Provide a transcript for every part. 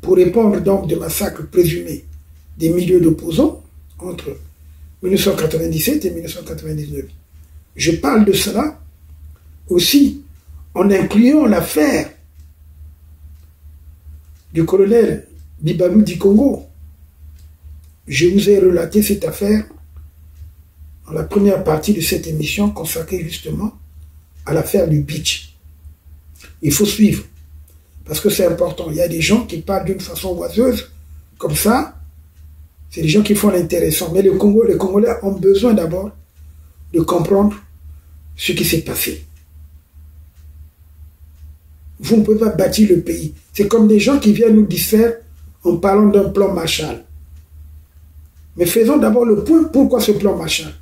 pour répondre donc de massacres présumés des milieux d'opposants entre 1997 et 1999. Je parle de cela aussi en incluant l'affaire du colonel Bibamou du Congo. Je vous ai relaté cette affaire dans la première partie de cette émission consacrée justement à l'affaire du Beach. Il faut suivre, parce que c'est important. Il y a des gens qui parlent d'une façon oiseuse, comme ça, c'est des gens qui font l'intéressant. Mais les Congolais ont besoin d'abord de comprendre ce qui s'est passé. Vous ne pouvez pas bâtir le pays. C'est comme des gens qui viennent nous distraire en parlant d'un plan Marshall. Mais faisons d'abord le point. Pourquoi ce plan Marshall?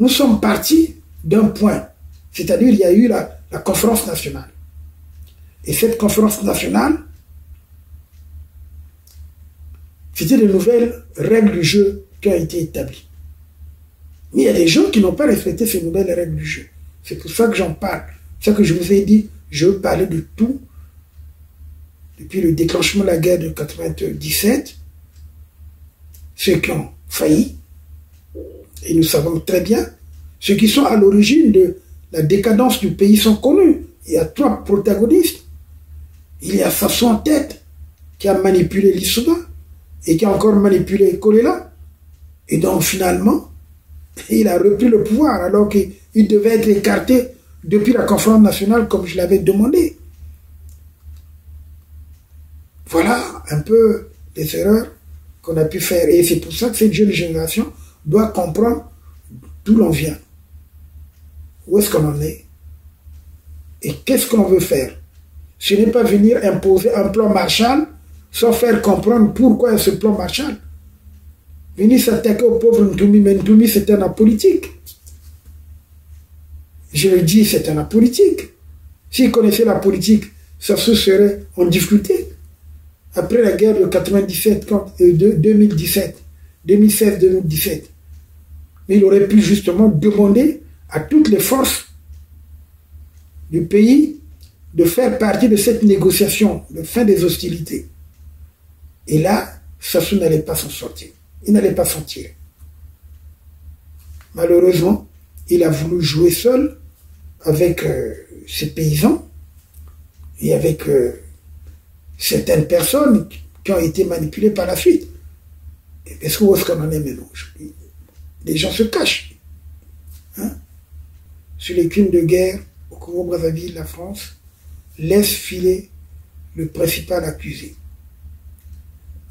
Nous sommes partis d'un point. C'est-à-dire il y a eu la conférence nationale. Et cette conférence nationale, c'était de nouvelles règles du jeu qui ont été établies. Mais il y a des gens qui n'ont pas respecté ces nouvelles règles du jeu. C'est pour ça que j'en parle. C'est ça que je vous ai dit, je veux parler de tout. Depuis le déclenchement de la guerre de 1997, ceux qui ont failli, et nous savons très bien, ceux qui sont à l'origine de la décadence du pays sont connus. Il y a 3 protagonistes. Il y a Sassou en tête, qui a manipulé Lissouba, et qui a encore manipulé Kolela. Et donc finalement, il a repris le pouvoir, alors qu'il devait être écarté depuis la conférence nationale, comme je l'avais demandé. Voilà un peu les erreurs qu'on a pu faire. Et c'est pour ça que cette jeune génération doit comprendre d'où l'on vient. Où est-ce qu'on en est? Et qu'est-ce qu'on veut faire? Ce n'est pas venir imposer un plan Marshall sans faire comprendre pourquoi il y a ce plan Marshall. Venir s'attaquer au pauvre Ntoumi, mais Ntoumi c'est un apolitique. Je le dis, c'est un apolitique. S'il connaissait la politique, ça se serait en difficulté. Après la guerre de 2016-2017, il aurait pu justement demander à toutes les forces du pays de faire partie de cette négociation de fin des hostilités. Et là, Sassou n'allait pas s'en sortir. Il n'allait pas s'en tirer. Malheureusement, il a voulu jouer seul avec ses paysans et avec certaines personnes qui ont été manipulées par la suite. Est-ce où est-ce qu'on en est maintenant? Les gens se cachent. Hein? Sur les crimes de guerre au Congo-Brazzaville, la France laisse filer le principal accusé.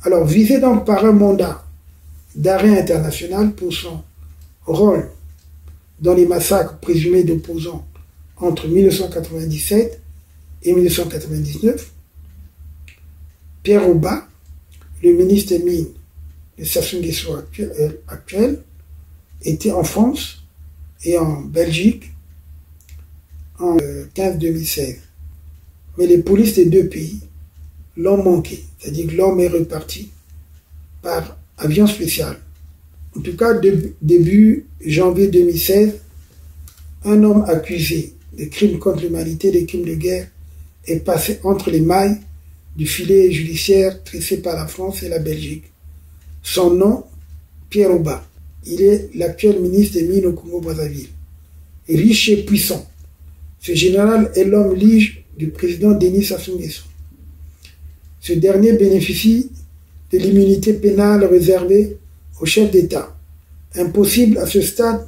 Alors, visé donc par un mandat d'arrêt international pour son rôle dans les massacres présumés d'opposants entre 1997 et 1999, Pierre Oba, le ministre des Mines de Sassou Nguesso actuel, était en France et en Belgique en 15-2016. Mais les polices des deux pays l'ont manqué, c'est-à-dire que l'homme est reparti par avion spécial. En tout cas, début janvier 2016, un homme accusé de crimes contre l'humanité, de crimes de guerre, est passé entre les mailles du filet judiciaire tressé par la France et la Belgique. Son nom, Pierre Oba. Il est l'actuel ministre des Mines au Congo-Brazzaville. Riche et puissant. Ce général est l'homme lige du président Denis Sassou Nguesso. Ce dernier bénéficie de l'immunité pénale réservée au chef d'État. Impossible à ce stade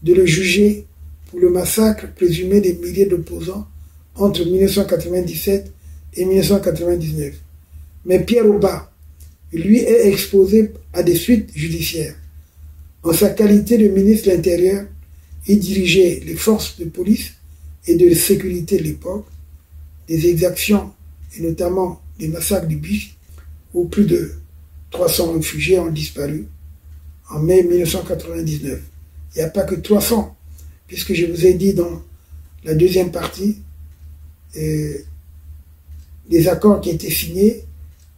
de le juger pour le massacre présumé des milliers d'opposants entre 1997 et 1999. Mais Pierre Oba, lui, est exposé à des suites judiciaires. En sa qualité de ministre de l'Intérieur, il dirigeait les forces de police et de sécurité de l'époque, des exactions et notamment des massacres du Beach, où plus de 300 réfugiés ont disparu en mai 1999. Il n'y a pas que 300, puisque je vous ai dit dans la deuxième partie, des accords qui étaient signés,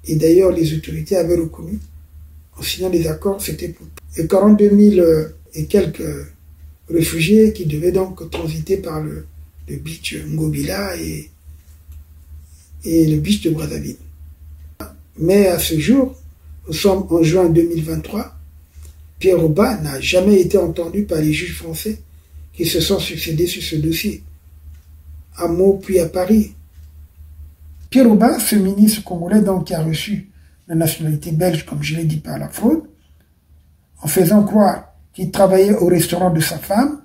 et d'ailleurs les autorités avaient reconnu, en signant des accords, c'était pour 42 000 et quelques réfugiés qui devaient donc transiter par le beach Ngobila et le beach de Brazzaville. Mais à ce jour, nous sommes en juin 2023, Pierre Oba n'a jamais été entendu par les juges français qui se sont succédés sur ce dossier, à Meaux puis à Paris. Pierre Oba, ce ministre congolais donc, qui a reçu la nationalité belge, comme je l'ai dit, par la fraude, en faisant croire qu'il travaillait au restaurant de sa femme,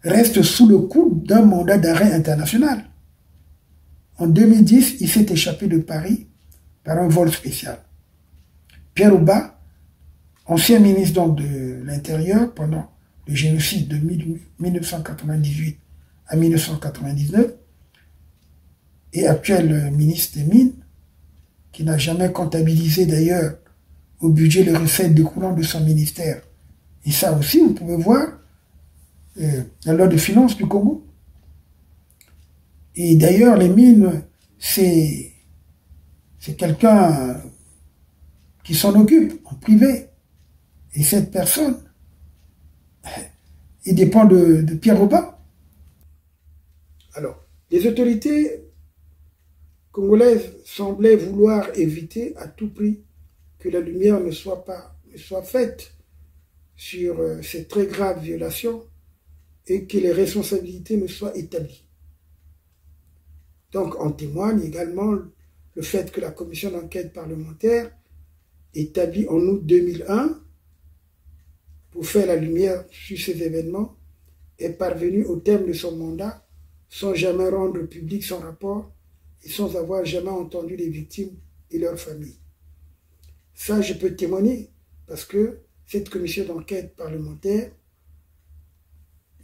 reste sous le coup d'un mandat d'arrêt international. En 2010, il s'est échappé de Paris par un vol spécial. Pierre Oba, ancien ministre donc de l'Intérieur pendant le génocide de 1998 à 1999, et actuel ministre des Mines, qui n'a jamais comptabilisé d'ailleurs au budget les recettes découlant de son ministère. Et ça aussi, vous pouvez voir la loi de finances du Congo. Et d'ailleurs, les mines, c'est quelqu'un qui s'en occupe en privé. Et cette personne, il dépend de Pierre Oba. Alors, les autorités congolaises semblaient vouloir éviter à tout prix que la lumière ne soit faite sur ces très graves violations et que les responsabilités ne soient établies. Donc, en témoigne également le fait que la commission d'enquête parlementaire, établie en août 2001 pour faire la lumière sur ces événements, est parvenue au terme de son mandat sans jamais rendre public son rapport et sans avoir jamais entendu les victimes et leurs familles. Ça, je peux témoigner parce que cette commission d'enquête parlementaire,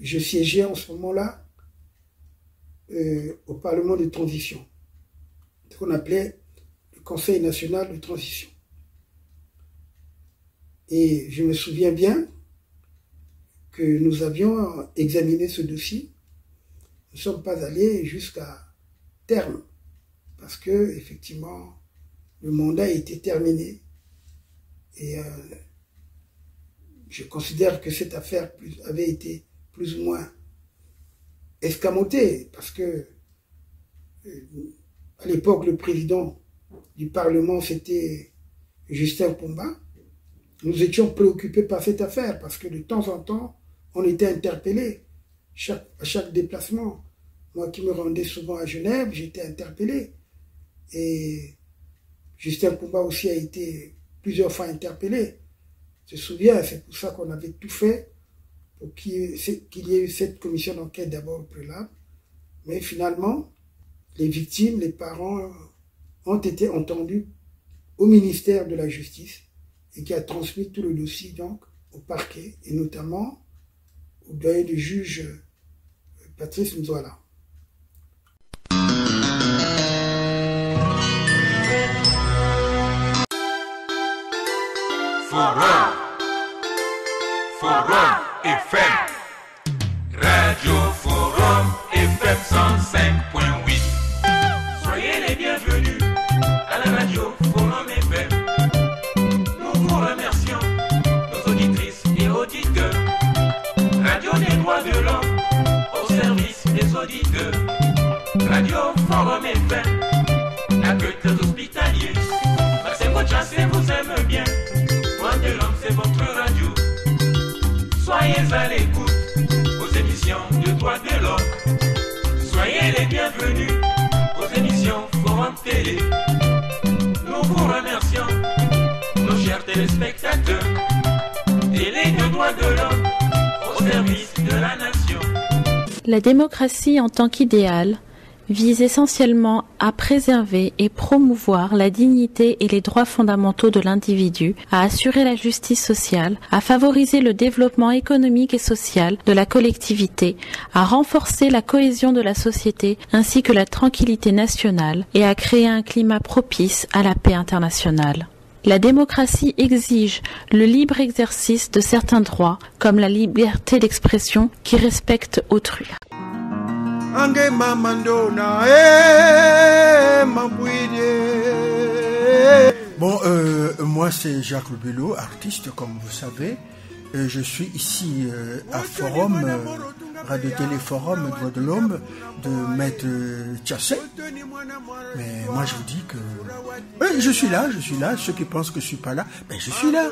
je siégeais en ce moment-là au Parlement de transition, ce qu'on appelait le Conseil national de transition. Et je me souviens bien que nous avions examiné ce dossier. Nous ne sommes pas allés jusqu'à terme parce que, effectivement, le mandat était terminé. Et je considère que cette affaire avait été plus ou moins escamotée parce que à l'époque, le président du Parlement, c'était Justin Pomba. Nous étions préoccupés par cette affaire parce que de temps en temps, on était interpellés à chaque déplacement. Moi qui me rendais souvent à Genève, j'étais interpellé. Et Justin Pomba aussi a été plusieurs fois interpellé. Je me souviens, c'est pour ça qu'on avait tout fait pour qu'il y ait eu cette commission d'enquête d'abord préalable. Mais finalement, les victimes, les parents ont été entendus au ministère de la Justice et qui a transmis tout le dossier donc au parquet et notamment au doyen du juge Patrice Nzouala. Forum FM, Radio Forum FM 105.8. Soyez les bienvenus à la Radio Forum FM. Nous vous remercions, nos auditrices et auditeurs. Radio des droits de l'homme au service des auditeurs. Radio Forum FM, accueil hospitalier. C'est votre chance et vous aime bien. Droits de l'homme, c'est votre radio. Soyez à l'écoute aux émissions de droits de l'homme. Soyez les bienvenus aux émissions Forum Télé. Nous vous remercions, nos chers téléspectateurs. Télé de droits de l'homme au service de la nation. La démocratie en tant qu'idéal vise essentiellement à préserver et promouvoir la dignité et les droits fondamentaux de l'individu, à assurer la justice sociale, à favoriser le développement économique et social de la collectivité, à renforcer la cohésion de la société ainsi que la tranquillité nationale et à créer un climat propice à la paix internationale. La démocratie exige le libre exercice de certains droits, comme la liberté d'expression qui respecte autrui. Bon, moi c'est Jacques Lubello, artiste comme vous savez. Je suis ici à Forum Radio Télé Forum Droits de l'Homme de Maître Tchassé. Mais moi je vous dis que je suis là, ceux qui pensent que je suis pas là, ben je suis là,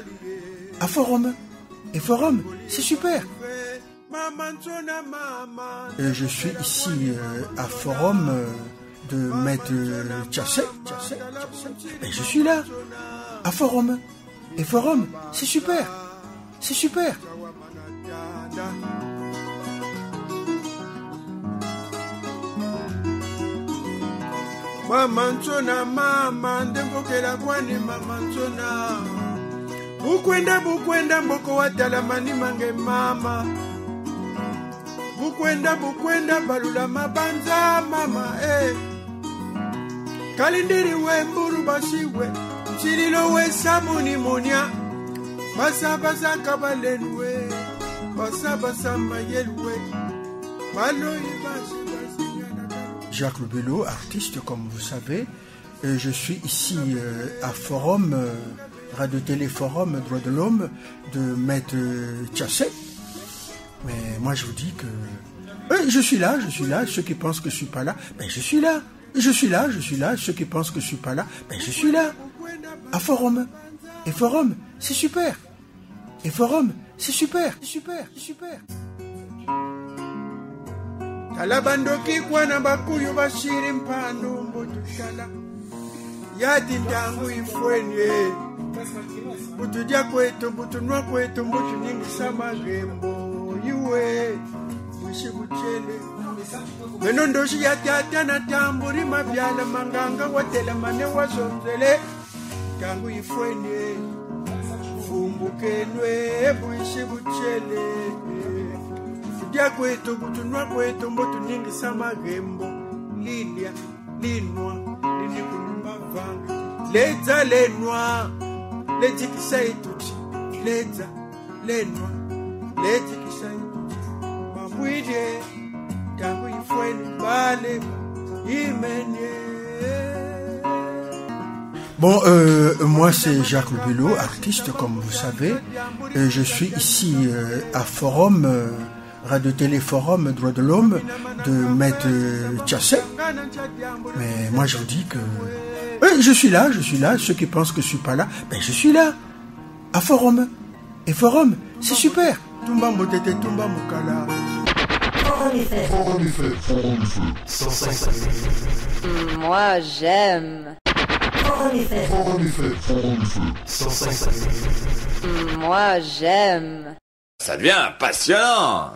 à Forum. Et Forum, c'est super. Je suis ici à Forum de Maître Tchassé. Ben je suis là, à Forum. Et Forum, c'est super. C'est super. Mama nsona mama ndembokela kwani mama nsona bukwenda mboko watala mani mange mama bukwenda balula mabanza mama kalindiri we mburu basiwe chililo we samuni monia basa kabalenwe basa mayelwe baloyi basi Jacques Lobello, artiste comme vous savez. Je suis ici à Forum, Radio Télé Forum Droits de l'Homme de Maître Tchassé. Mais moi je vous dis que je suis là, ceux qui pensent que je suis pas là, ben je suis là. Je suis là, ceux qui pensent que je suis pas là, ben je suis là. À Forum. Et Forum, c'est super. Et Forum, c'est super. Talabandoki kwana bakuyu bashiri mpando mbotushala yadi ndangu ifwenye butujya kwetu butunwa kwetu mbutu nyingi samagembo iwe mwishi buchele meno ndoshi yatata na tamburi mabyala manganga watela mane wazonzele ndangu ifwenye fumbukenwe mwishi buchele dia kwetu butunwa kwetu mbotu nyingi samagembo lilia linwa linikulumba vanga leza lenwa lejikisa ituchi leza lenwa lejikisa ituchi mabwide tangu ifweni bale imenye. Bon, moi c'est Jacques Lobello, artiste comme vous savez. Je suis ici à Forum, Radio Télé Forum Droits de l'Homme de Maître Tchassé. Mais moi je vous dis que je suis là, ceux qui pensent que je suis pas là, ben je suis là, à Forum. Et Forum, c'est super. Tumba mbotete tumba mukala. Forum FM. 105. Moi j'aime. Forum FM. 105. Moi j'aime. Ça devient passionnant.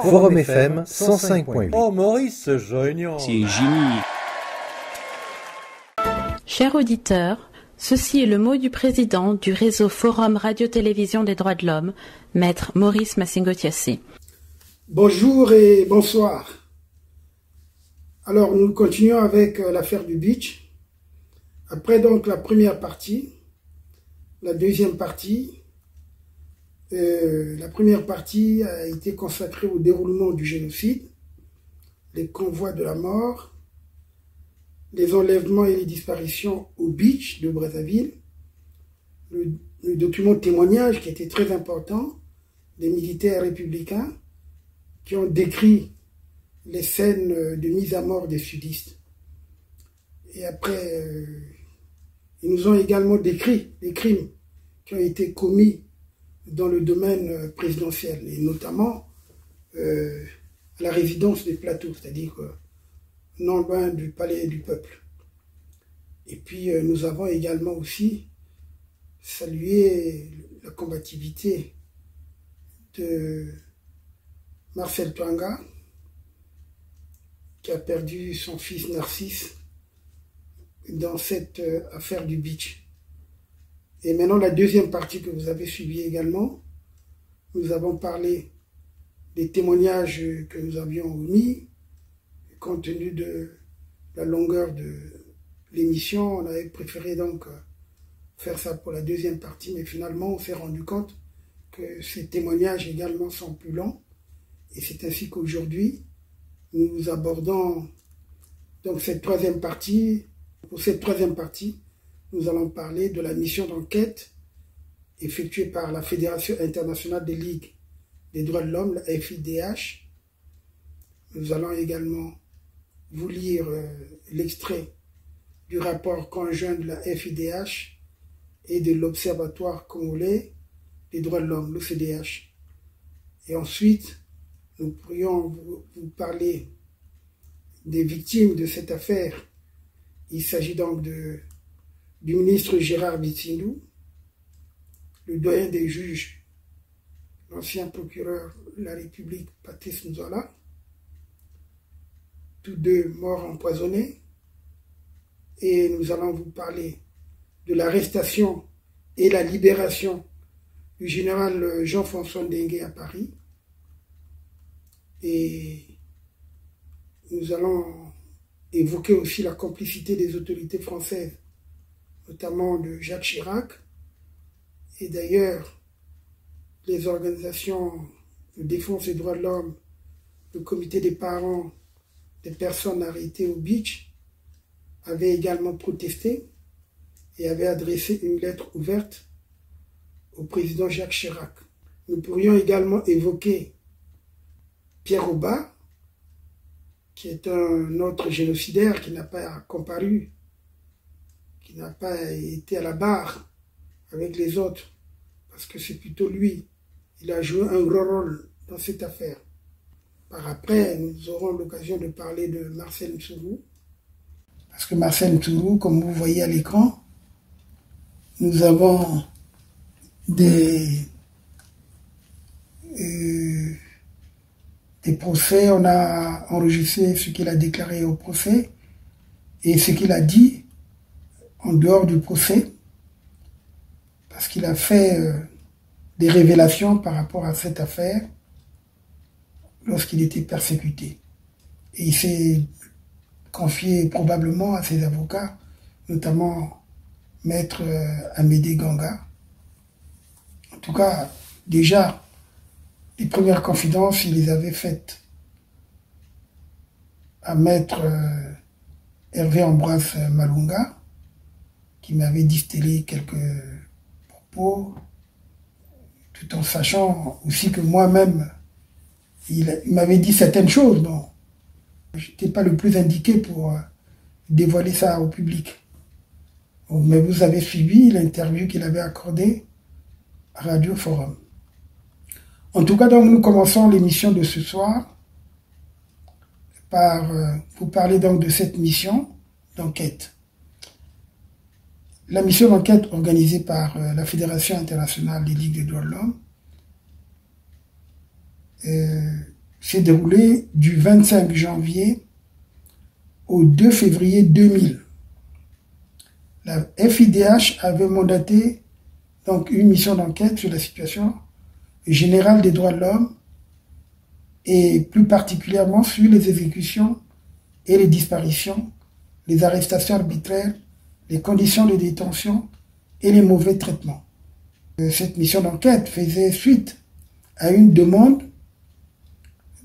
Forum FM 105.8. Oh Maurice, c'est génial. C'est Jimmy. Chers auditeurs, ceci est le mot du président du réseau Forum Radio-Télévision des droits de l'homme, Maître Maurice Massingo-Tchassé. Bonjour et bonsoir. Alors nous continuons avec l'affaire du beach. Après donc la première partie, la deuxième partie. La première partie a été consacrée au déroulement du génocide, les convois de la mort, les enlèvements et les disparitions au beach de Brazzaville, le document de témoignage qui était très important des militaires républicains qui ont décrit les scènes de mise à mort des sudistes. Et après, ils nous ont également décrit les crimes qui ont été commis dans le domaine présidentiel, et notamment à la résidence des plateaux, c'est-à-dire non loin du palais du peuple. Et puis nous avons également aussi salué la combativité de Marcel Twanga, qui a perdu son fils Narcisse dans cette affaire du beach. Et maintenant, la deuxième partie que vous avez suivie également, nous avons parlé des témoignages que nous avions omis. Compte tenu de la longueur de l'émission, on avait préféré donc faire ça pour la deuxième partie, mais finalement, on s'est rendu compte que ces témoignages également sont plus longs. Et c'est ainsi qu'aujourd'hui, nous abordons donc cette troisième partie. Pour cette troisième partie, nous allons parler de la mission d'enquête effectuée par la Fédération internationale des ligues des droits de l'homme, la FIDH. Nous allons également vous lire l'extrait du rapport conjoint de la FIDH et de l'Observatoire congolais des droits de l'homme, l'OCDH. Et ensuite, nous pourrions vous parler des victimes de cette affaire. Il s'agit donc du ministre Gérard Bitindou, le doyen des juges, l'ancien procureur de la République Patrice Nzola, tous deux morts empoisonnés. Et nous allons vous parler de l'arrestation et la libération du général Jean-François Ndengue à Paris. Et nous allons évoquer aussi la complicité des autorités françaises, notamment de Jacques Chirac. Et d'ailleurs, les organisations de défense des droits de l'homme, le comité des parents des personnes arrêtées au Beach, avaient également protesté et avaient adressé une lettre ouverte au président Jacques Chirac. Nous pourrions également évoquer Pierre Auba, qui est un autre génocidaire qui n'a pas comparu, qui n'a pas été à la barre avec les autres, parce que c'est plutôt lui. Il a joué un gros rôle dans cette affaire. Par après, nous aurons l'occasion de parler de Marcel Ntshourou, parce que Marcel Ntshourou, comme vous voyez à l'écran, nous avons des procès, on a enregistré ce qu'il a déclaré au procès et ce qu'il a dit en dehors du procès, parce qu'il a fait des révélations par rapport à cette affaire lorsqu'il était persécuté. Et il s'est confié probablement à ses avocats, notamment Maître Amédée Ganga. En tout cas, déjà, les premières confidences, il les avait faites à Maître Hervé Ambroise Malunga, qui m'avait distillé quelques propos, tout en sachant aussi que moi-même, il m'avait dit certaines choses. Bon, je n'étais pas le plus indiqué pour dévoiler ça au public. Bon, mais vous avez suivi l'interview qu'il avait accordée à Radio Forum. En tout cas, donc, nous commençons l'émission de ce soir par vous parler donc de cette mission d'enquête. La mission d'enquête organisée par la Fédération internationale des ligues des droits de l'homme s'est déroulée du 25 janvier au 2 février 2000. La FIDH avait mandaté donc une mission d'enquête sur la situation générale des droits de l'homme et plus particulièrement sur les exécutions et les disparitions, les arrestations arbitraires, les conditions de détention et les mauvais traitements. Cette mission d'enquête faisait suite à une demande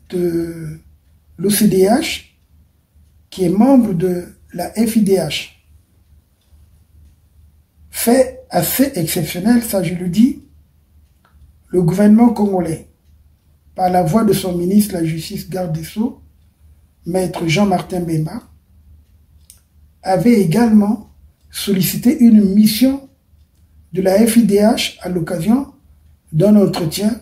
de l'OCDH qui est membre de la FIDH. Fait assez exceptionnel, ça je le dis, le gouvernement congolais, par la voix de son ministre de la Justice, garde des Sceaux, Maître Jean-Martin Bemba, avait également sollicité une mission de la FIDH à l'occasion d'un entretien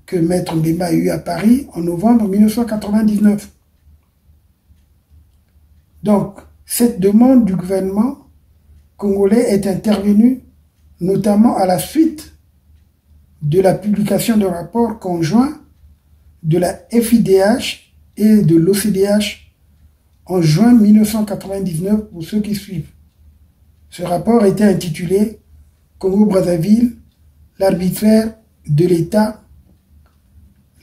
que Maître Bemba a eu à Paris en novembre 1999. Donc, cette demande du gouvernement congolais est intervenue notamment à la suite de la publication d'un rapport conjoint de la FIDH et de l'OCDH en juin 1999 pour ceux qui suivent. Ce rapport était intitulé « Congo-Brazzaville, l'arbitraire de l'État,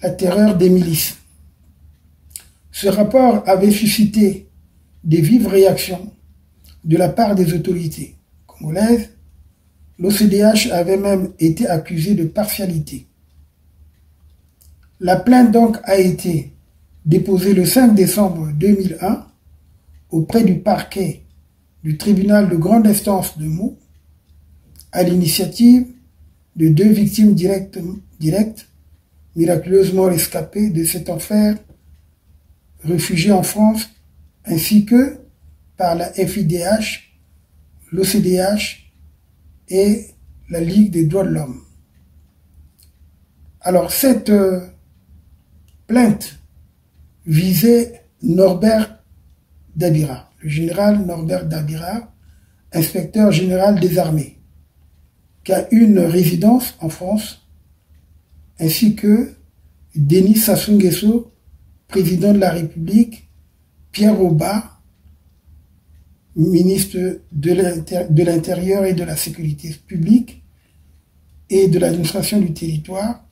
la terreur des milices ». Ce rapport avait suscité des vives réactions de la part des autorités congolaises. L'OCDH avait même été accusé de partialité. La plainte donc a été déposée le 5 décembre 2001 auprès du parquet du tribunal de grande instance de Meaux à l'initiative de deux victimes directes, miraculeusement rescapés de cet enfer, réfugiés en France, ainsi que par la FIDH, l'OCDH et la Ligue des droits de l'homme. Alors cette plainte visait Norbert Dabira, le général Norbert Dabira, inspecteur général des armées, qui a une résidence en France, ainsi que Denis Sassou Nguesso, président de la République, Pierre Auba, ministre de l'Intérieur et de la Sécurité publique et de l'administration du territoire,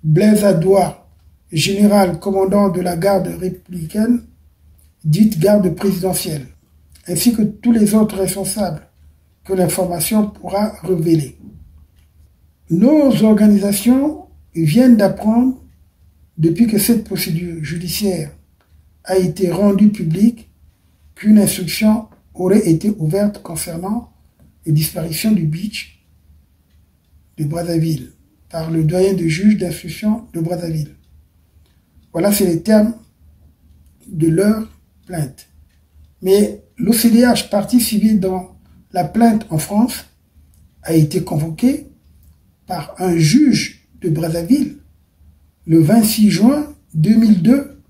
Blaise Adoua, général commandant de la garde républicaine, dite garde présidentielle, ainsi que tous les autres responsables que l'information pourra révéler. Nos organisations viennent d'apprendre, depuis que cette procédure judiciaire a été rendue publique, qu'une instruction aurait été ouverte concernant les disparitions du beach de Brazzaville par le doyen de juge d'instruction de Brazzaville. Voilà, c'est les termes de leur plainte. Mais l'OCDH, partie civile dans la plainte en France, a été convoqué par un juge de Brazzaville le 26 juin 2002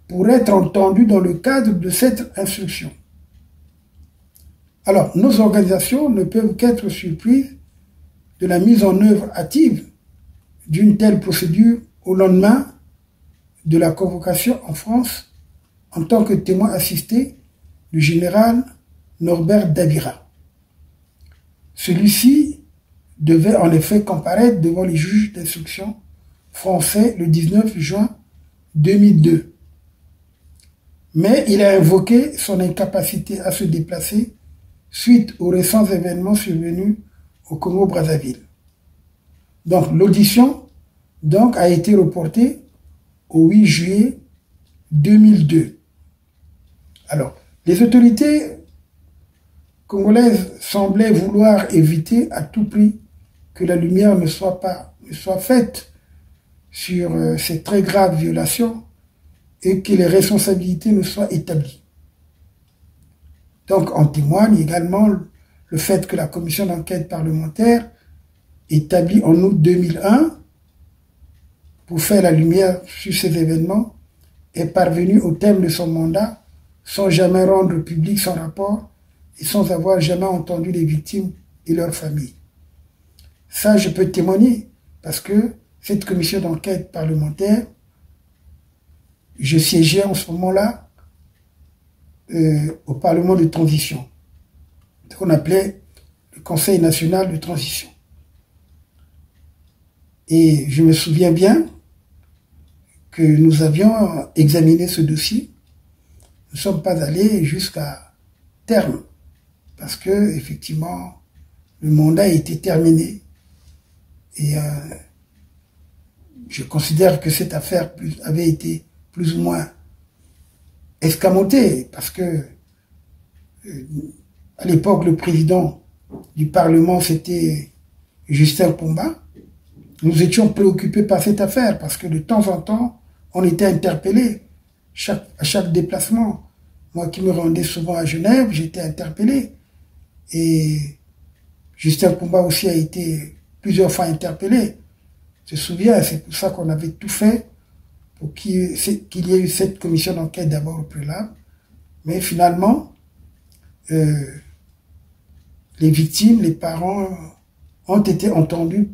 pour être entendu dans le cadre de cette instruction. Alors, nos organisations ne peuvent qu'être surprises de la mise en œuvre hâtive d'une telle procédure au lendemain de la convocation en France en tant que témoin assisté du général Norbert Dabira. Celui-ci devait en effet comparaître devant les juges d'instruction français le 19 juin 2002. Mais il a invoqué son incapacité à se déplacer suite aux récents événements survenus au Congo-Brazzaville. Donc l'audition a été reportée au 8 juillet 2002. Alors, les autorités congolaises semblaient vouloir éviter à tout prix que la lumière ne soit faite sur ces très graves violations et que les responsabilités ne soient établies. Donc, en témoigne également le fait que la commission d'enquête parlementaire, établie en août 2001 pour faire la lumière sur ces événements, est parvenue au terme de son mandat sans jamais rendre public son rapport et sans avoir jamais entendu les victimes et leurs familles. Ça, je peux témoigner parce que cette commission d'enquête parlementaire, je siégeais en ce moment-là au Parlement de transition, ce qu'on appelait le Conseil national de transition. Et je me souviens bien que nous avions examiné ce dossier. Nous ne sommes pas allés jusqu'à terme, parce que effectivement, le mandat était terminé. Et je considère que cette affaire avait été plus ou moins escamotée, parce que à l'époque, le président du Parlement, c'était Justin Pomba. Nous étions préoccupés par cette affaire, parce que de temps en temps, on était interpellés à chaque déplacement. Moi qui me rendais souvent à Genève, j'étais interpellé. Et Justin Pomba aussi a été plusieurs fois interpellé. Je me souviens, c'est pour ça qu'on avait tout fait pour qu'il y ait eu cette commission d'enquête d'abord au préalable. Mais finalement, les victimes, les parents ont été entendus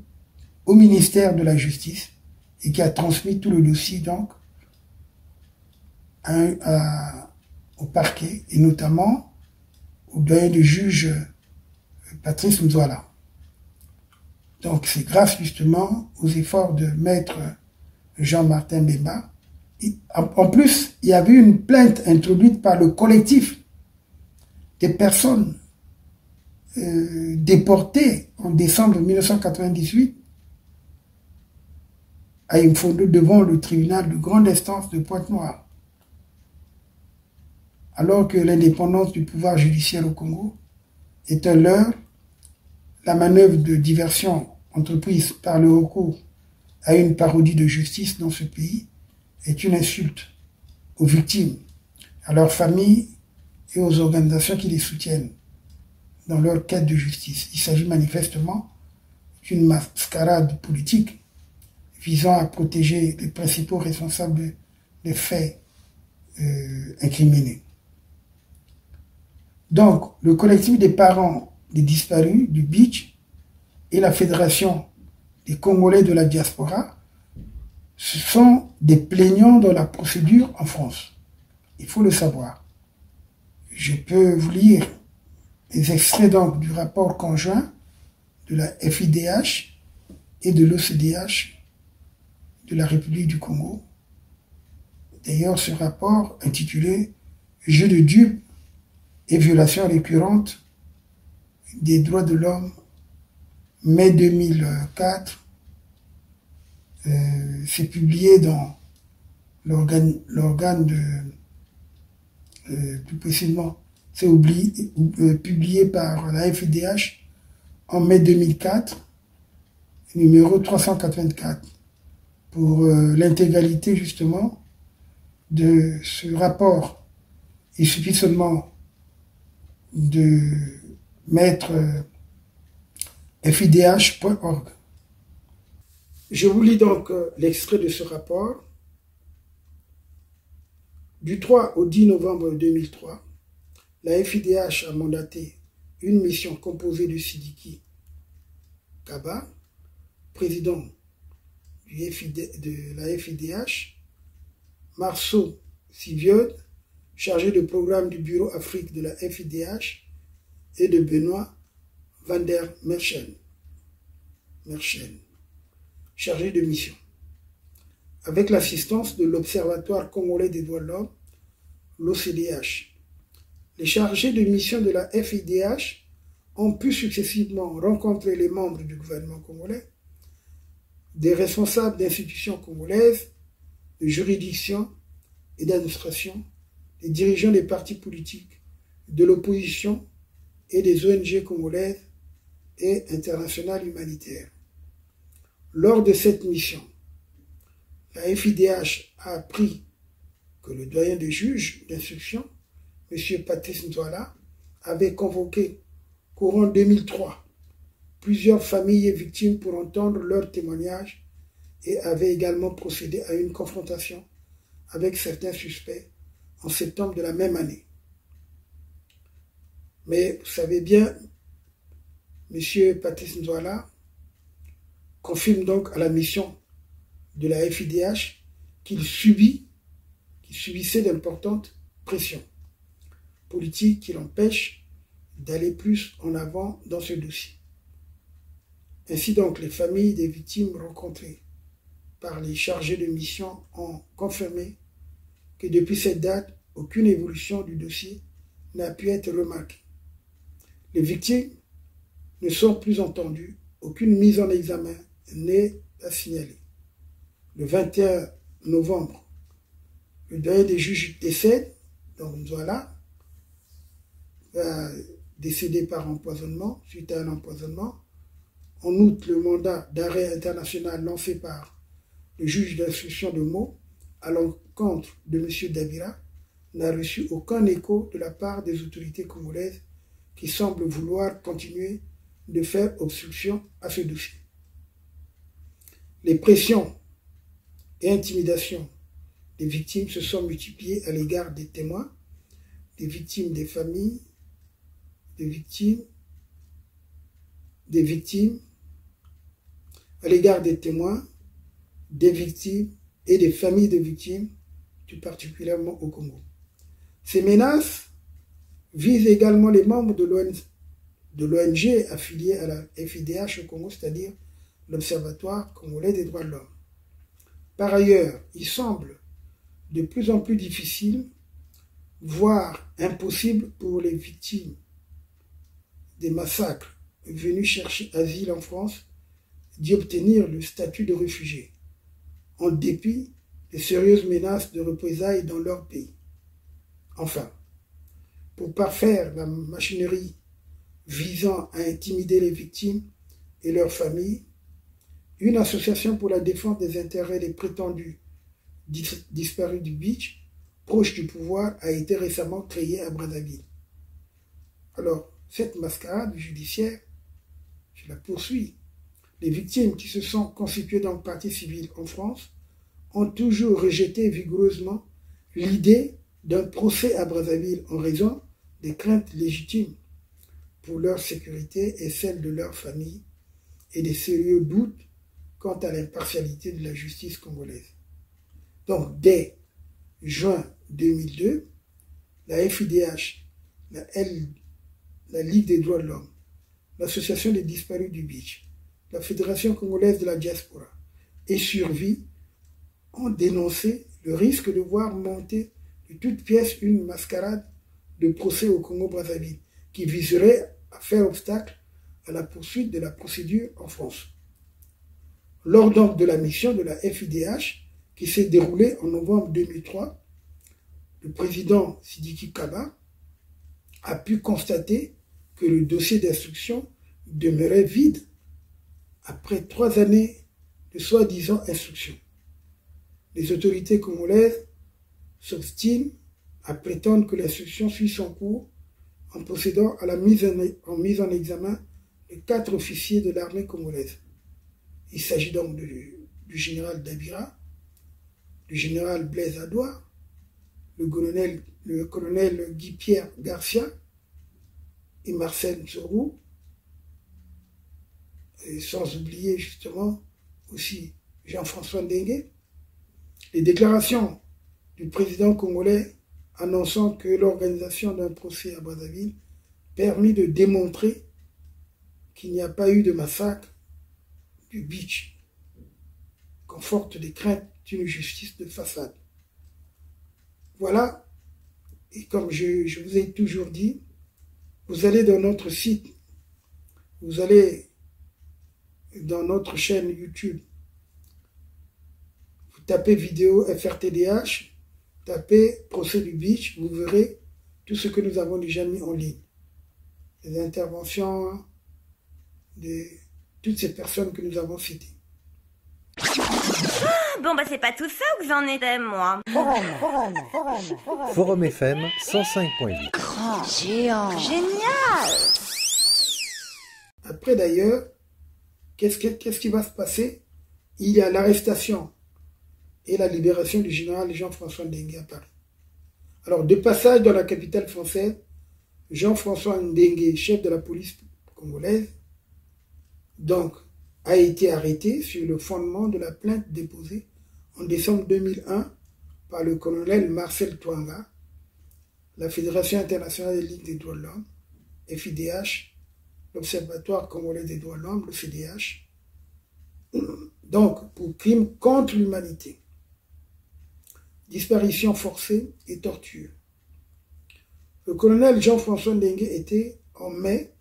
au ministère de la Justice et qui a transmis tout le dossier donc au parquet et notamment au doyen de juge Patrice Mzouala. Donc c'est grâce justement aux efforts de maître Jean-Martin Bemba. En plus, il y avait une plainte introduite par le collectif des personnes déportées en décembre 1998 à Imfondo devant le tribunal de grande instance de Pointe-Noire. Alors que l'indépendance du pouvoir judiciaire au Congo est un leurre, la manœuvre de diversion entreprise par le recours à une parodie de justice dans ce pays est une insulte aux victimes, à leurs familles et aux organisations qui les soutiennent dans leur quête de justice. Il s'agit manifestement d'une mascarade politique visant à protéger les principaux responsables des faits incriminés. Donc, le collectif des parents des disparus du Beach et la Fédération des Congolais de la diaspora, ce sont des plaignants dans la procédure en France. Il faut le savoir. Je peux vous lire les extraits donc du rapport conjoint de la FIDH et de l'OCDH de la République du Congo. D'ailleurs, ce rapport intitulé « Jeu de dupes et violations récurrentes des droits de l'homme » mai 2004, c'est publié dans l'organe de... plus précisément, c'est publié par la FIDH en mai 2004, numéro 384, pour l'intégralité justement de ce rapport. Il suffit seulement de mettre fidh.org. Je vous lis donc l'extrait de ce rapport. Du 3 au 10 novembre 2003, la FIDH a mandaté une mission composée de Sidiki Kaba, président de la FIDH, Marceau Siviode, chargé de programme du bureau Afrique de la FIDH, et de Benoît van der Merchen, chargé de mission, avec l'assistance de l'Observatoire congolais des droits de l'homme, l'OCDH. Les chargés de mission de la FIDH ont pu successivement rencontrer les membres du gouvernement congolais, des responsables d'institutions congolaises, de juridictions et d'administration, des dirigeants des partis politiques, de l'opposition et des ONG congolaises et internationales humanitaires. Lors de cette mission, la FIDH a appris que le doyen des juges d'instruction, M. Patrice Nzouala, avait convoqué courant 2003 plusieurs familles et victimes pour entendre leurs témoignages et avait également procédé à une confrontation avec certains suspects en septembre de la même année. Mais vous savez bien, M. Patrice Nzouala confirme donc à la mission de la FIDH qu'il subissait d'importantes pressions politiques qui l'empêchent d'aller plus en avant dans ce dossier. Ainsi donc, les familles des victimes rencontrées par les chargés de mission ont confirmé que depuis cette date, aucune évolution du dossier n'a pu être remarquée. Les victimes ne sont plus entendues, aucune mise en examen n'est à signaler. Le 21 novembre, le doyen des juges décède, donc Nzouala va décéder par empoisonnement, suite à un empoisonnement. En août, le mandat d'arrêt international lancé par le juge d'instruction de Meaux à l'encontre de M. Dabira n'a reçu aucun écho de la part des autorités congolaises qui semblent vouloir continuer de faire obstruction à ce dossier. Les pressions et intimidations des victimes se sont multipliées à l'égard des témoins, des victimes, des familles, des victimes, à l'égard des témoins, des victimes et des familles de victimes, tout particulièrement au Congo. Ces menaces visent également les membres de l'ONG affiliée à la FIDH au Congo, c'est-à-dire l'Observatoire congolais des droits de l'homme. Par ailleurs, il semble de plus en plus difficile, voire impossible pour les victimes des massacres venus chercher asile en France d'y obtenir le statut de réfugié, en dépit des sérieuses menaces de représailles dans leur pays. Enfin, pour parfaire la machinerie visant à intimider les victimes et leurs familles, une association pour la défense des intérêts des prétendus disparus du Beach, proche du pouvoir, a été récemment créée à Brazzaville. Alors, cette mascarade judiciaire, je la poursuis. Les victimes qui se sont constituées dans le parti civil en France ont toujours rejeté vigoureusement l'idée d'un procès à Brazzaville en raison des craintes légitimes pour leur sécurité et celle de leur famille et des sérieux doutes quant à l'impartialité de la justice congolaise. Donc, dès juin 2002, la FIDH, la Ligue des droits de l'homme, l'Association des disparus du Beach, la Fédération congolaise de la diaspora et Survie ont dénoncé le risque de voir monter de toutes pièces une mascarade de procès au Congo-Brazzaville qui viserait à faire obstacle à la poursuite de la procédure en France. Lors donc de la mission de la FIDH qui s'est déroulée en novembre 2003, le président Sidiki Kaba a pu constater que le dossier d'instruction demeurait vide après 3 années de soi-disant instruction. Les autorités congolaises s'obstinent à prétendre que l'instruction suit son cours en procédant à la mise en examen de 4 officiers de l'armée congolaise. Il s'agit donc du général Dabira, du général Blaise Adoua, le colonel Guy-Pierre Garcia et Marcel Nzorou, et sans oublier justement aussi Jean-François Ndengue. Les déclarations du président congolais annonçant que l'organisation d'un procès à Brazzaville permet de démontrer qu'il n'y a pas eu de massacre du Beach, conforte les craintes d'une justice de façade. Voilà, et comme je vous ai toujours dit, vous allez dans notre site, vous allez dans notre chaîne YouTube, vous tapez vidéo FRTDH, tapez procès du Beach, vous verrez tout ce que nous avons déjà mis en ligne. Les interventions de toutes ces personnes que nous avons citées. Bon, bah c'est pas tout ça que j'en étais, moi. Forum FM 105.8. Grand, géant, génial. Après d'ailleurs, qu'est-ce qui va se passer? Il y a l'arrestation et la libération du général Jean-François Ndengue à Paris. Alors, de passage dans la capitale française, Jean-François Ndengue, chef de la police congolaise, donc, a été arrêté sur le fondement de la plainte déposée en décembre 2001 par le colonel Marcel Twanga, la Fédération internationale des ligues des droits de l'homme, FIDH, l'Observatoire congolais des droits de l'homme, le CDH, donc pour crimes contre l'humanité, disparition forcée et torture. Le colonel Jean-François Ndengue était, en mai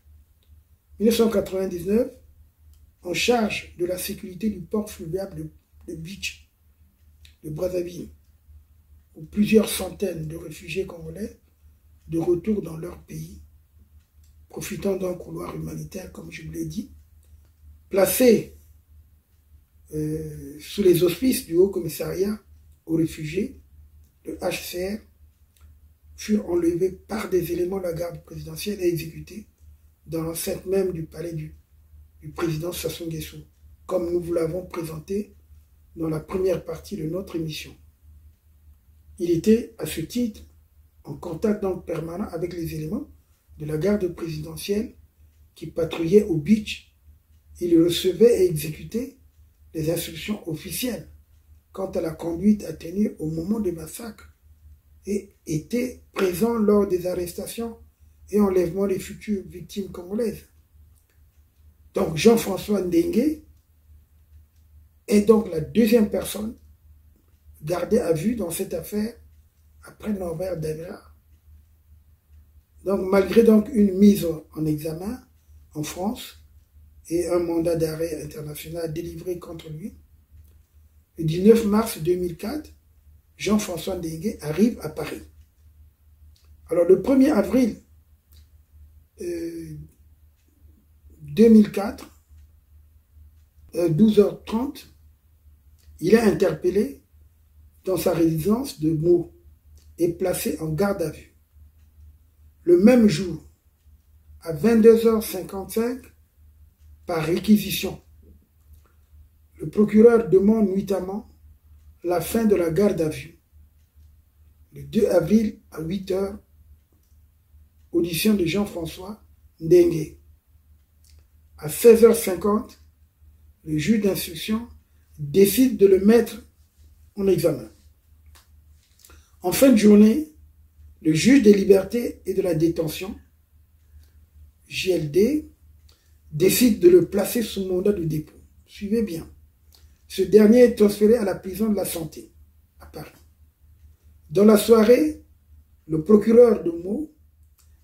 1999, en charge de la sécurité du port fluvial de Beach, de Brazzaville, où plusieurs centaines de réfugiés congolais, de retour dans leur pays, profitant d'un couloir humanitaire, comme je vous l'ai dit, placés sous les auspices du Haut Commissariat aux réfugiés, le HCR, furent enlevés par des éléments de la garde présidentielle et exécutés dans l'enceinte même du palais du président Sassou Nguesso, comme nous vous l'avons présenté dans la première partie de notre émission. Il était, à ce titre, en contact donc permanent avec les éléments de la garde présidentielle qui patrouillaient au Beach. Il recevait et exécutait les instructions officielles quant à la conduite à tenir au moment des massacres et était présent lors des arrestations et enlèvements des futures victimes congolaises. Donc Jean-François Ndengue est donc la deuxième personne gardée à vue dans cette affaire après Norbert Dabira. Donc malgré donc une mise en examen en France et un mandat d'arrêt international délivré contre lui, le 19 mars 2004, Jean-François Ndengue arrive à Paris. Alors le 1er avril 2004, 12h30, il est interpellé dans sa résidence de Meaux et placé en garde à vue. Le même jour, à 22h55, par réquisition, le procureur demande nuitamment la fin de la garde à vue. Le 2 avril à 8h, audition de Jean-François Ndengue. À 16h50, le juge d'instruction décide de le mettre en examen. En fin de journée, le juge des libertés et de la détention, JLD, décide de le placer sous mandat de dépôt. Suivez bien. Ce dernier est transféré à la prison de la Santé, à Paris. Dans la soirée, le procureur de Meaux,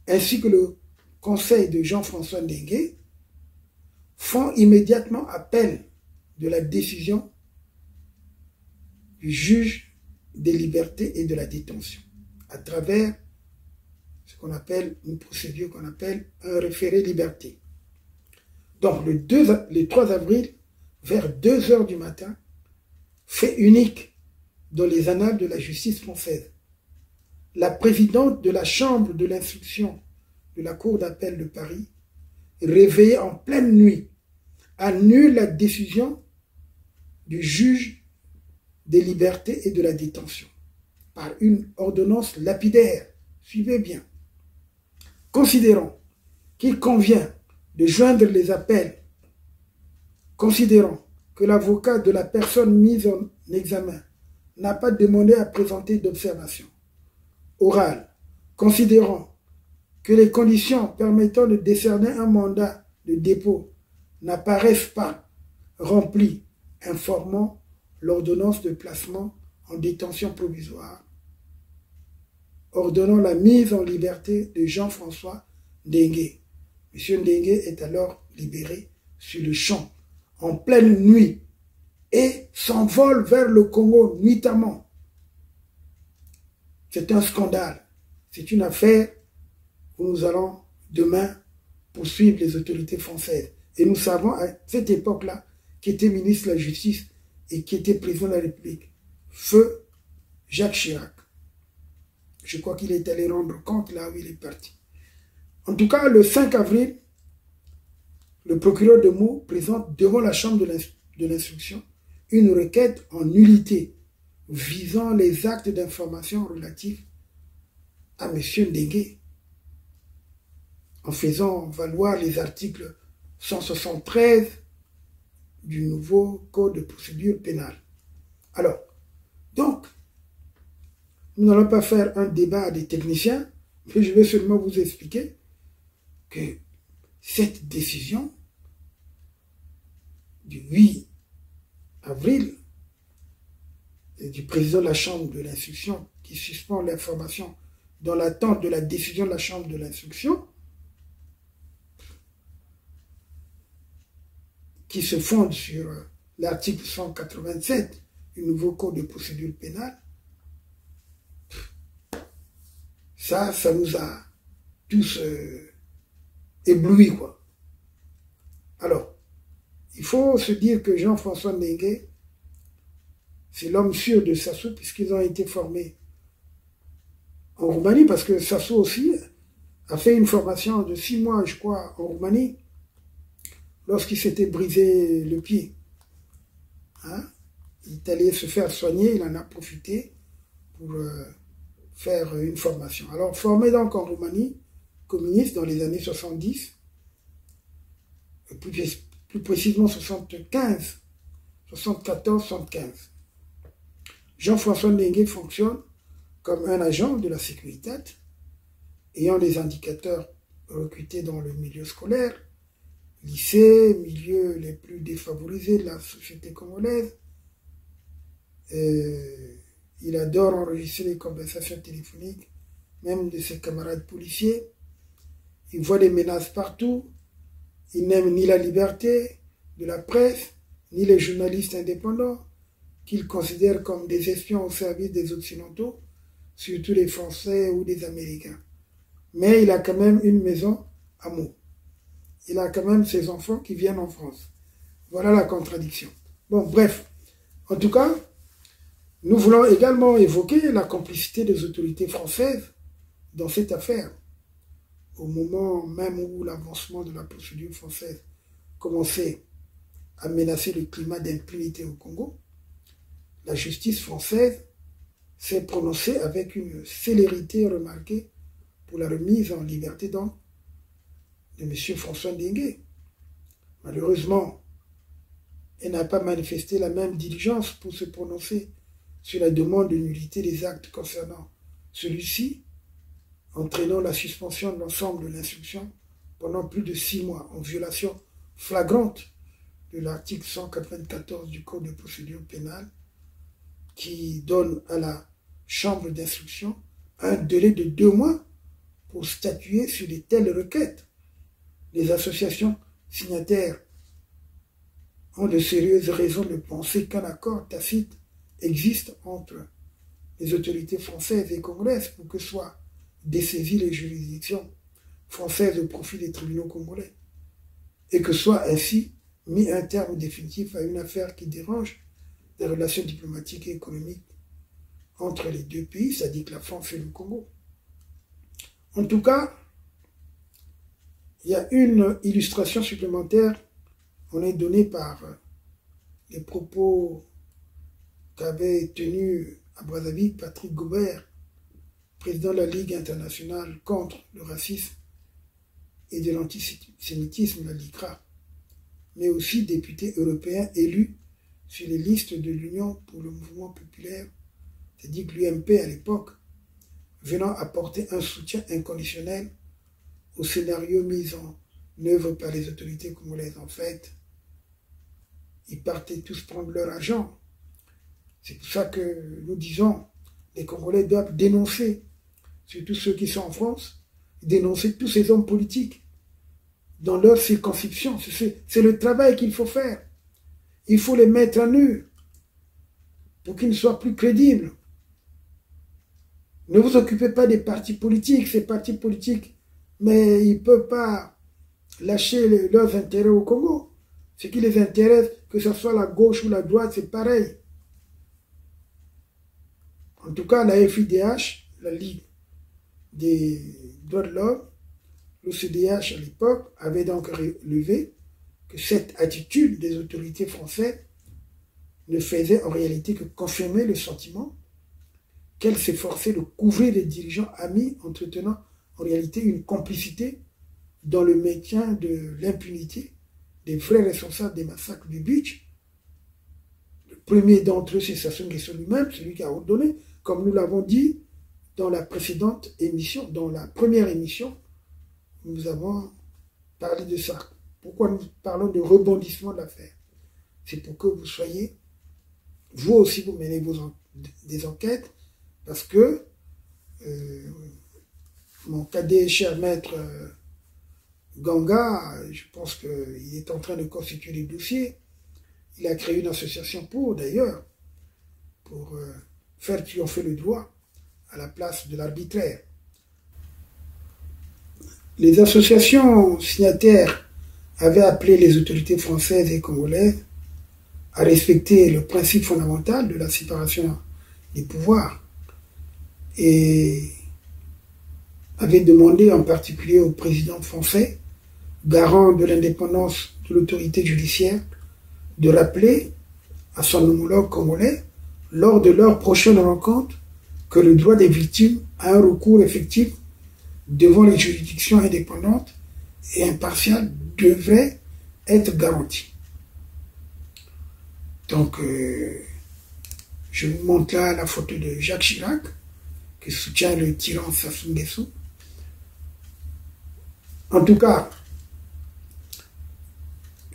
ainsi que le conseil de Jean-François Ndengue, font immédiatement appel de la décision du juge des libertés et de la détention, à travers ce qu'on appelle une procédure qu'on appelle un référé liberté. Donc le 3 avril, vers 2h du matin, fait unique dans les annales de la justice française. La présidente de la chambre de l'instruction de la Cour d'appel de Paris, réveillée en pleine nuit, annule la décision du juge des libertés et de la détention par une ordonnance lapidaire. Suivez bien. Considérant qu'il convient de joindre les appels, considérant que l'avocat de la personne mise en examen n'a pas demandé à présenter d'observation orale, considérant que les conditions permettant de décerner un mandat de dépôt n'apparaissent pas remplies, informant l'ordonnance de placement en détention provisoire, ordonnant la mise en liberté de Jean-François Ndengue. M. Ndengue est alors libéré sur le champ, en pleine nuit, et s'envole vers le Congo nuitamment. C'est un scandale. C'est une affaire où nous allons demain poursuivre les autorités françaises. Et nous savons à cette époque-là, qui était ministre de la Justice et qui était président de la République, feu Jacques Chirac. Je crois qu'il est allé rendre compte là où il est parti. En tout cas, le 5 avril, le procureur de Meaux présente devant la chambre de l'instruction une requête en nullité visant les actes d'information relatifs à M. Ndengue, en faisant valoir les articles 173 du nouveau Code de procédure pénale. Alors, donc, nous n'allons pas faire un débat des techniciens, mais je vais seulement vous expliquer que cette décision du 8 avril du président de la Chambre de l'instruction qui suspend l'information dans l'attente de la décision de la Chambre de l'instruction, qui se fonde sur l'article 187 du nouveau Code de procédure pénale, ça nous a tous éblouis, quoi. Alors, il faut se dire que Jean-François Ndengue, c'est l'homme sûr de Sassou, puisqu'ils ont été formés en Roumanie, parce que Sassou aussi a fait une formation de 6 mois, je crois, en Roumanie, lorsqu'il s'était brisé le pied. Hein? Il est allé se faire soigner, il en a profité pour faire une formation. Alors, formé donc en Roumanie, communiste dans les années 70, plus précisément 74, 75. Jean-François Ndengue fonctionne comme un agent de la sécurité, ayant des indicateurs recrutés dans le milieu scolaire, lycée, milieu les plus défavorisés de la société congolaise. Il adore enregistrer les conversations téléphoniques, même de ses camarades policiers. Il voit des menaces partout. Il n'aime ni la liberté de la presse, ni les journalistes indépendants, qu'il considère comme des espions au service des Occidentaux, surtout les Français ou des Américains. Mais il a quand même une maison à Meaux. Il a quand même ses enfants qui viennent en France. Voilà la contradiction. Bon, bref. En tout cas, nous voulons également évoquer la complicité des autorités françaises dans cette affaire. Au moment même où l'avancement de la procédure française commençait à menacer le climat d'impunité au Congo, la justice française s'est prononcée avec une célérité remarquée pour la remise en liberté donc de M. François Ndenge. Malheureusement, elle n'a pas manifesté la même diligence pour se prononcer sur la demande de nullité des actes concernant celui-ci, entraînant la suspension de l'ensemble de l'instruction pendant plus de 6 mois, en violation flagrante de l'article 194 du Code de procédure pénale, qui donne à la chambre d'instruction un délai de 2 mois pour statuer sur de telles requêtes. Les associations signataires ont de sérieuses raisons de penser qu'un accord tacite existe entre les autorités françaises et congolaises pour que soient dessaisies les juridictions françaises au profit des tribunaux congolais et que soit ainsi mis un terme définitif à une affaire qui dérange les relations diplomatiques et économiques entre les deux pays, c'est-à-dire la France et le Congo. En tout cas, il y a une illustration supplémentaire, on est donnée par les propos qu'avait tenu à Brazzaville Patrick Goubert, président de la Ligue internationale contre le racisme et de l'antisémitisme, la LICRA, mais aussi député européen élu sur les listes de l'Union pour le mouvement populaire, c'est-à-dire que l'UMP à l'époque, venant apporter un soutien inconditionnel au scénario mis en œuvre par les autorités congolaises. En fait, ils partaient tous prendre leur argent. C'est pour ça que nous disons, les Congolais doivent dénoncer, surtout ceux qui sont en France, dénoncer tous ces hommes politiques dans leur circonscription. C'est le travail qu'il faut faire. Il faut les mettre à nu pour qu'ils ne soient plus crédibles. Ne vous occupez pas des partis politiques. Ces partis politiques, mais ils ne peuvent pas lâcher leurs intérêts au Congo. Ce qui les intéresse, que ce soit la gauche ou la droite, c'est pareil. En tout cas, la FIDH, la Ligue des droits de l'homme, l'OCDH à l'époque, avait donc relevé que cette attitude des autorités françaises ne faisait en réalité que confirmer le sentiment qu'elle s'efforçait de couvrir les dirigeants amis, entretenant en réalité une complicité dans le maintien de l'impunité des vrais responsables des massacres du Beach. Le premier d'entre eux, c'est Sassou Nguesso lui-même, celui qui a ordonné, comme nous l'avons dit dans la précédente émission, dans la première émission, nous avons parlé de ça. Pourquoi nous parlons de rebondissement de l'affaire? C'est pour que vous soyez, vous aussi, vous menez des enquêtes, parce que mon cadet, cher maître Ganga, je pense qu'il est en train de constituer des dossiers. Il a créé une association d'ailleurs, pour faire triompher le droit à la place de l'arbitraire. Les associations signataires avaient appelé les autorités françaises et congolaises à respecter le principe fondamental de la séparation des pouvoirs et avaient demandé en particulier au président français, garant de l'indépendance de l'autorité judiciaire, de rappeler à son homologue congolais, lors de leur prochaine rencontre, que le droit des victimes à un recours effectif devant les juridictions indépendantes et impartiales devrait être garanti. Donc, je vous montre là la photo de Jacques Chirac, qui soutient le tyran Sassou Nguesso. En tout cas,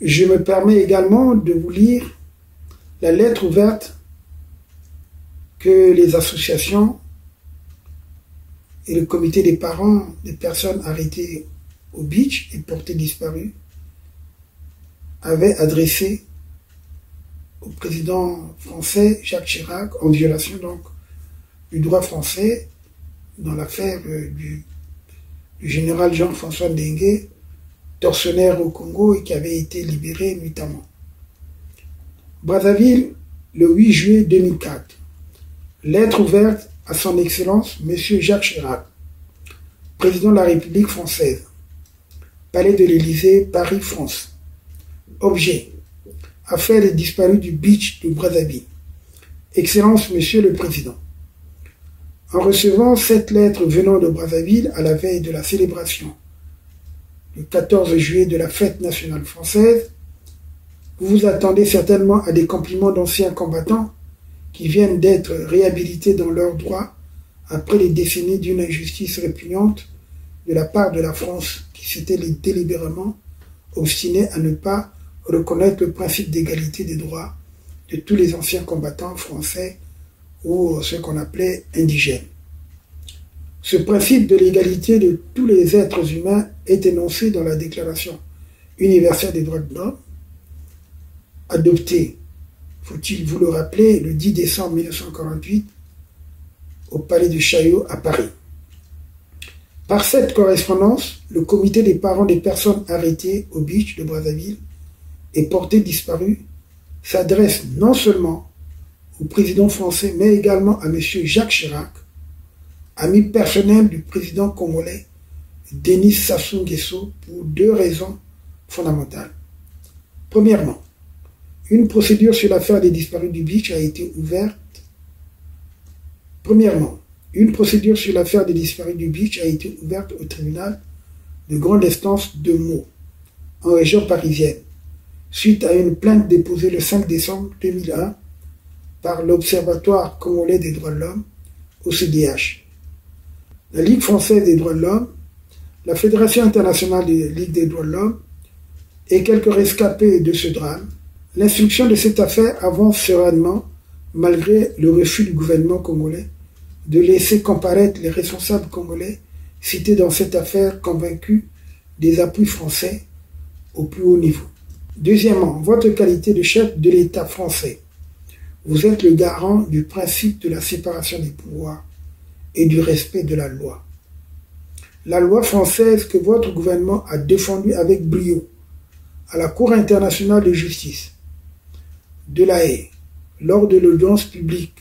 je me permets également de vous lire la lettre ouverte que les associations et le comité des parents des personnes arrêtées au Beach et portées disparues avaient adressé au président français Jacques Chirac en violation donc du droit français dans l'affaire du général Jean-François Ndenge, tortionnaire au Congo et qui avait été libéré notamment. Brazzaville, le 8 juillet 2004. Lettre ouverte à son Excellence M. Jacques Chirac, Président de la République française. Palais de l'Élysée, Paris, France. Objet. Affaire des disparus du beach de Brazzaville. Excellence, Monsieur le Président. En recevant cette lettre venant de Brazzaville à la veille de la célébration, le 14 juillet de la fête nationale française, vous vous attendez certainement à des compliments d'anciens combattants qui viennent d'être réhabilités dans leurs droits après les décennies d'une injustice répugnante de la part de la France qui s'était délibérément obstinée à ne pas reconnaître le principe d'égalité des droits de tous les anciens combattants français ou ce qu'on appelait indigènes. Ce principe de l'égalité de tous les êtres humains est énoncé dans la Déclaration universelle des droits de l'homme, adoptée, faut-il vous le rappeler, le 10 décembre 1948 au Palais de Chaillot à Paris. Par cette correspondance, le comité des parents des personnes arrêtées au beach de Brazzaville et portées disparues s'adresse non seulement au président français, mais également à M. Jacques Chirac, ami personnel du président congolais Denis Sassou Nguesso, pour deux raisons fondamentales. Premièrement, une procédure sur l'affaire des disparus du beach a été ouverte. Premièrement, une procédure sur l'affaire des disparus du beach a été ouverte au tribunal de grande instance de Meaux, en région parisienne, suite à une plainte déposée le 5 décembre 2001 par l'Observatoire congolais des droits de l'homme, OCDH. La Ligue française des droits de l'homme, la Fédération internationale des Ligues des droits de l'homme et quelques rescapés de ce drame. L'instruction de cette affaire avance sereinement malgré le refus du gouvernement congolais de laisser comparaître les responsables congolais cités dans cette affaire convaincus des appuis français au plus haut niveau. Deuxièmement, votre qualité de chef de l'État français, vous êtes le garant du principe de la séparation des pouvoirs et du respect de la loi. La loi française que votre gouvernement a défendue avec brio à la Cour internationale de justice de La Haye lors de l'audience publique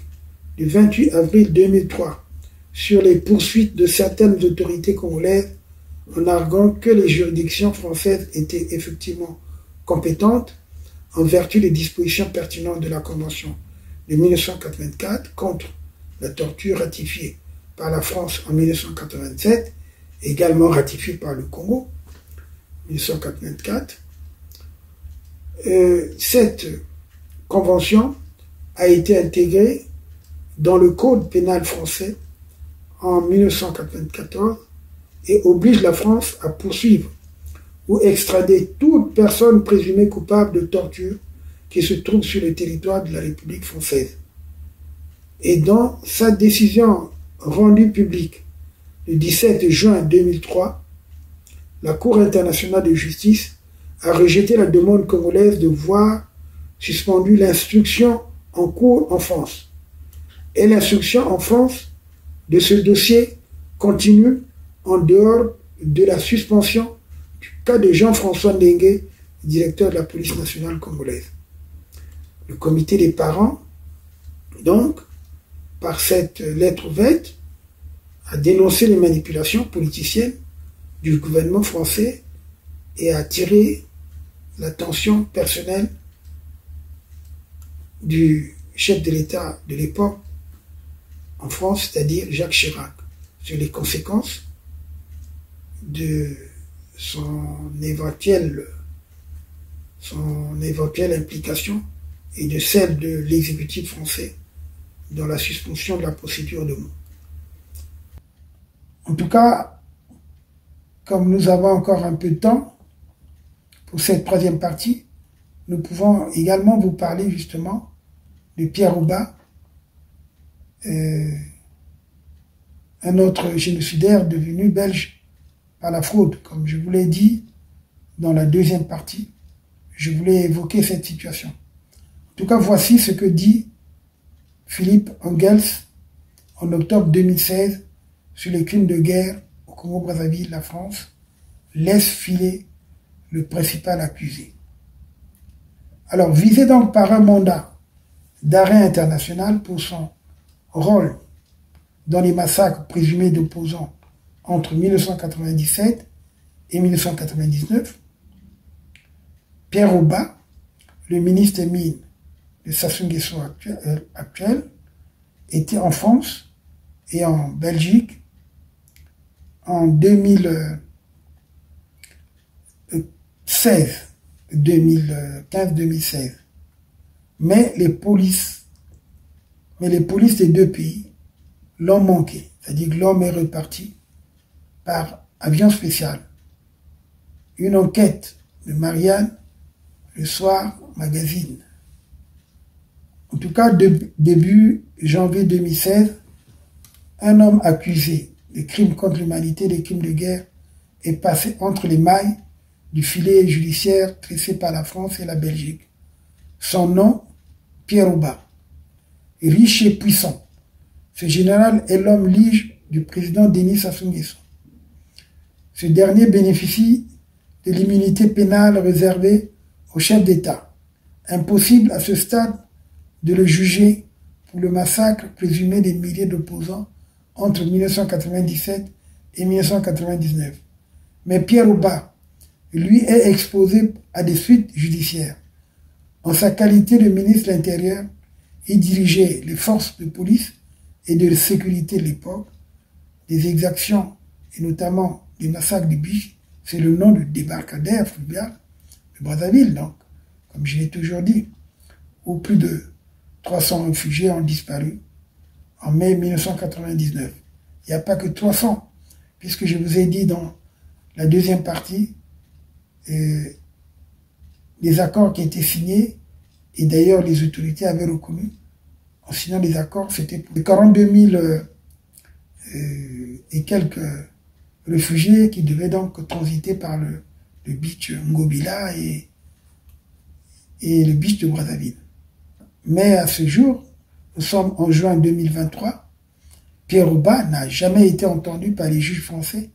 du 28 avril 2003 sur les poursuites de certaines autorités congolaises en arguant que les juridictions françaises étaient effectivement compétentes en vertu des dispositions pertinentes de la Convention de 1984 contre la torture ratifiée par la France en 1987, également ratifiée par le Congo, 1984. Cette convention a été intégrée dans le Code pénal français en 1994 et oblige la France à poursuivre ou extrader toute personne présumée coupable de torture qui se trouve sur le territoire de la République française. Et dans sa décision rendue publique le 17 juin 2003, la Cour internationale de justice a rejeté la demande congolaise de voir suspendue l'instruction en cours en France. Et l'instruction en France de ce dossier continue en dehors de la suspension du cas de Jean-François Ndengue, directeur de la police nationale congolaise. Le comité des parents, donc, par cette lettre ouverte, a dénoncé les manipulations politiciennes du gouvernement français et a attiré l'attention personnelle du chef de l'État de l'époque en France, c'est-à-dire Jacques Chirac, sur les conséquences de son éventuelle implication et de celle de l'exécutif français dans la suspension de la procédure de Meaux. En tout cas, comme nous avons encore un peu de temps pour cette troisième partie, nous pouvons également vous parler justement de Pierre Rouba, un autre génocidaire devenu belge par la fraude. Comme je vous l'ai dit dans la deuxième partie, je voulais évoquer cette situation. En tout cas, voici ce que dit Philippe Engels en octobre 2016 sur les crimes de guerre au Congo-Brazzaville. La France laisse filer le principal accusé. Alors, visé donc par un mandat d'arrêt international pour son rôle dans les massacres présumés d'opposants entre 1997 et 1999, Pierre Oba, le ministre des Mines de Sassou Nguesso actuel, était en France et en Belgique en 2015-2016. Mais les polices des deux pays l'ont manqué. C'est-à-dire que l'homme est reparti par avion spécial. Une enquête de Marianne, Le Soir Magazine. En tout cas, début janvier 2016, un homme accusé de crimes contre l'humanité, des crimes de guerre, est passé entre les mailles du filet judiciaire tressé par la France et la Belgique. Son nom, Pierre Oba. Riche et puissant, ce général est l'homme lige du président Denis Sassou Nguesso. Ce dernier bénéficie de l'immunité pénale réservée au chef d'État. Impossible à ce stade de le juger pour le massacre présumé des milliers d'opposants entre 1997 et 1999. Mais Pierre Oba, lui, est exposé à des suites judiciaires. En sa qualité de ministre de l'Intérieur, il dirigeait les forces de police et de sécurité de l'époque, des exactions et notamment des massacres du Biche, c'est le nom du débarcadère fluvial de Brazzaville, donc, comme je l'ai toujours dit, où plus de 300 réfugiés ont disparu en mai 1999. Il n'y a pas que 300, puisque je vous ai dit dans la deuxième partie, les accords qui étaient signés, et d'ailleurs les autorités avaient reconnu, en signant des accords, c'était pour les 42 000 et quelques réfugiés qui devaient donc transiter par le beach Ngobila et le beach de Brazzaville. Mais à ce jour, nous sommes en juin 2023, Pierre Oba n'a jamais été entendu par les juges français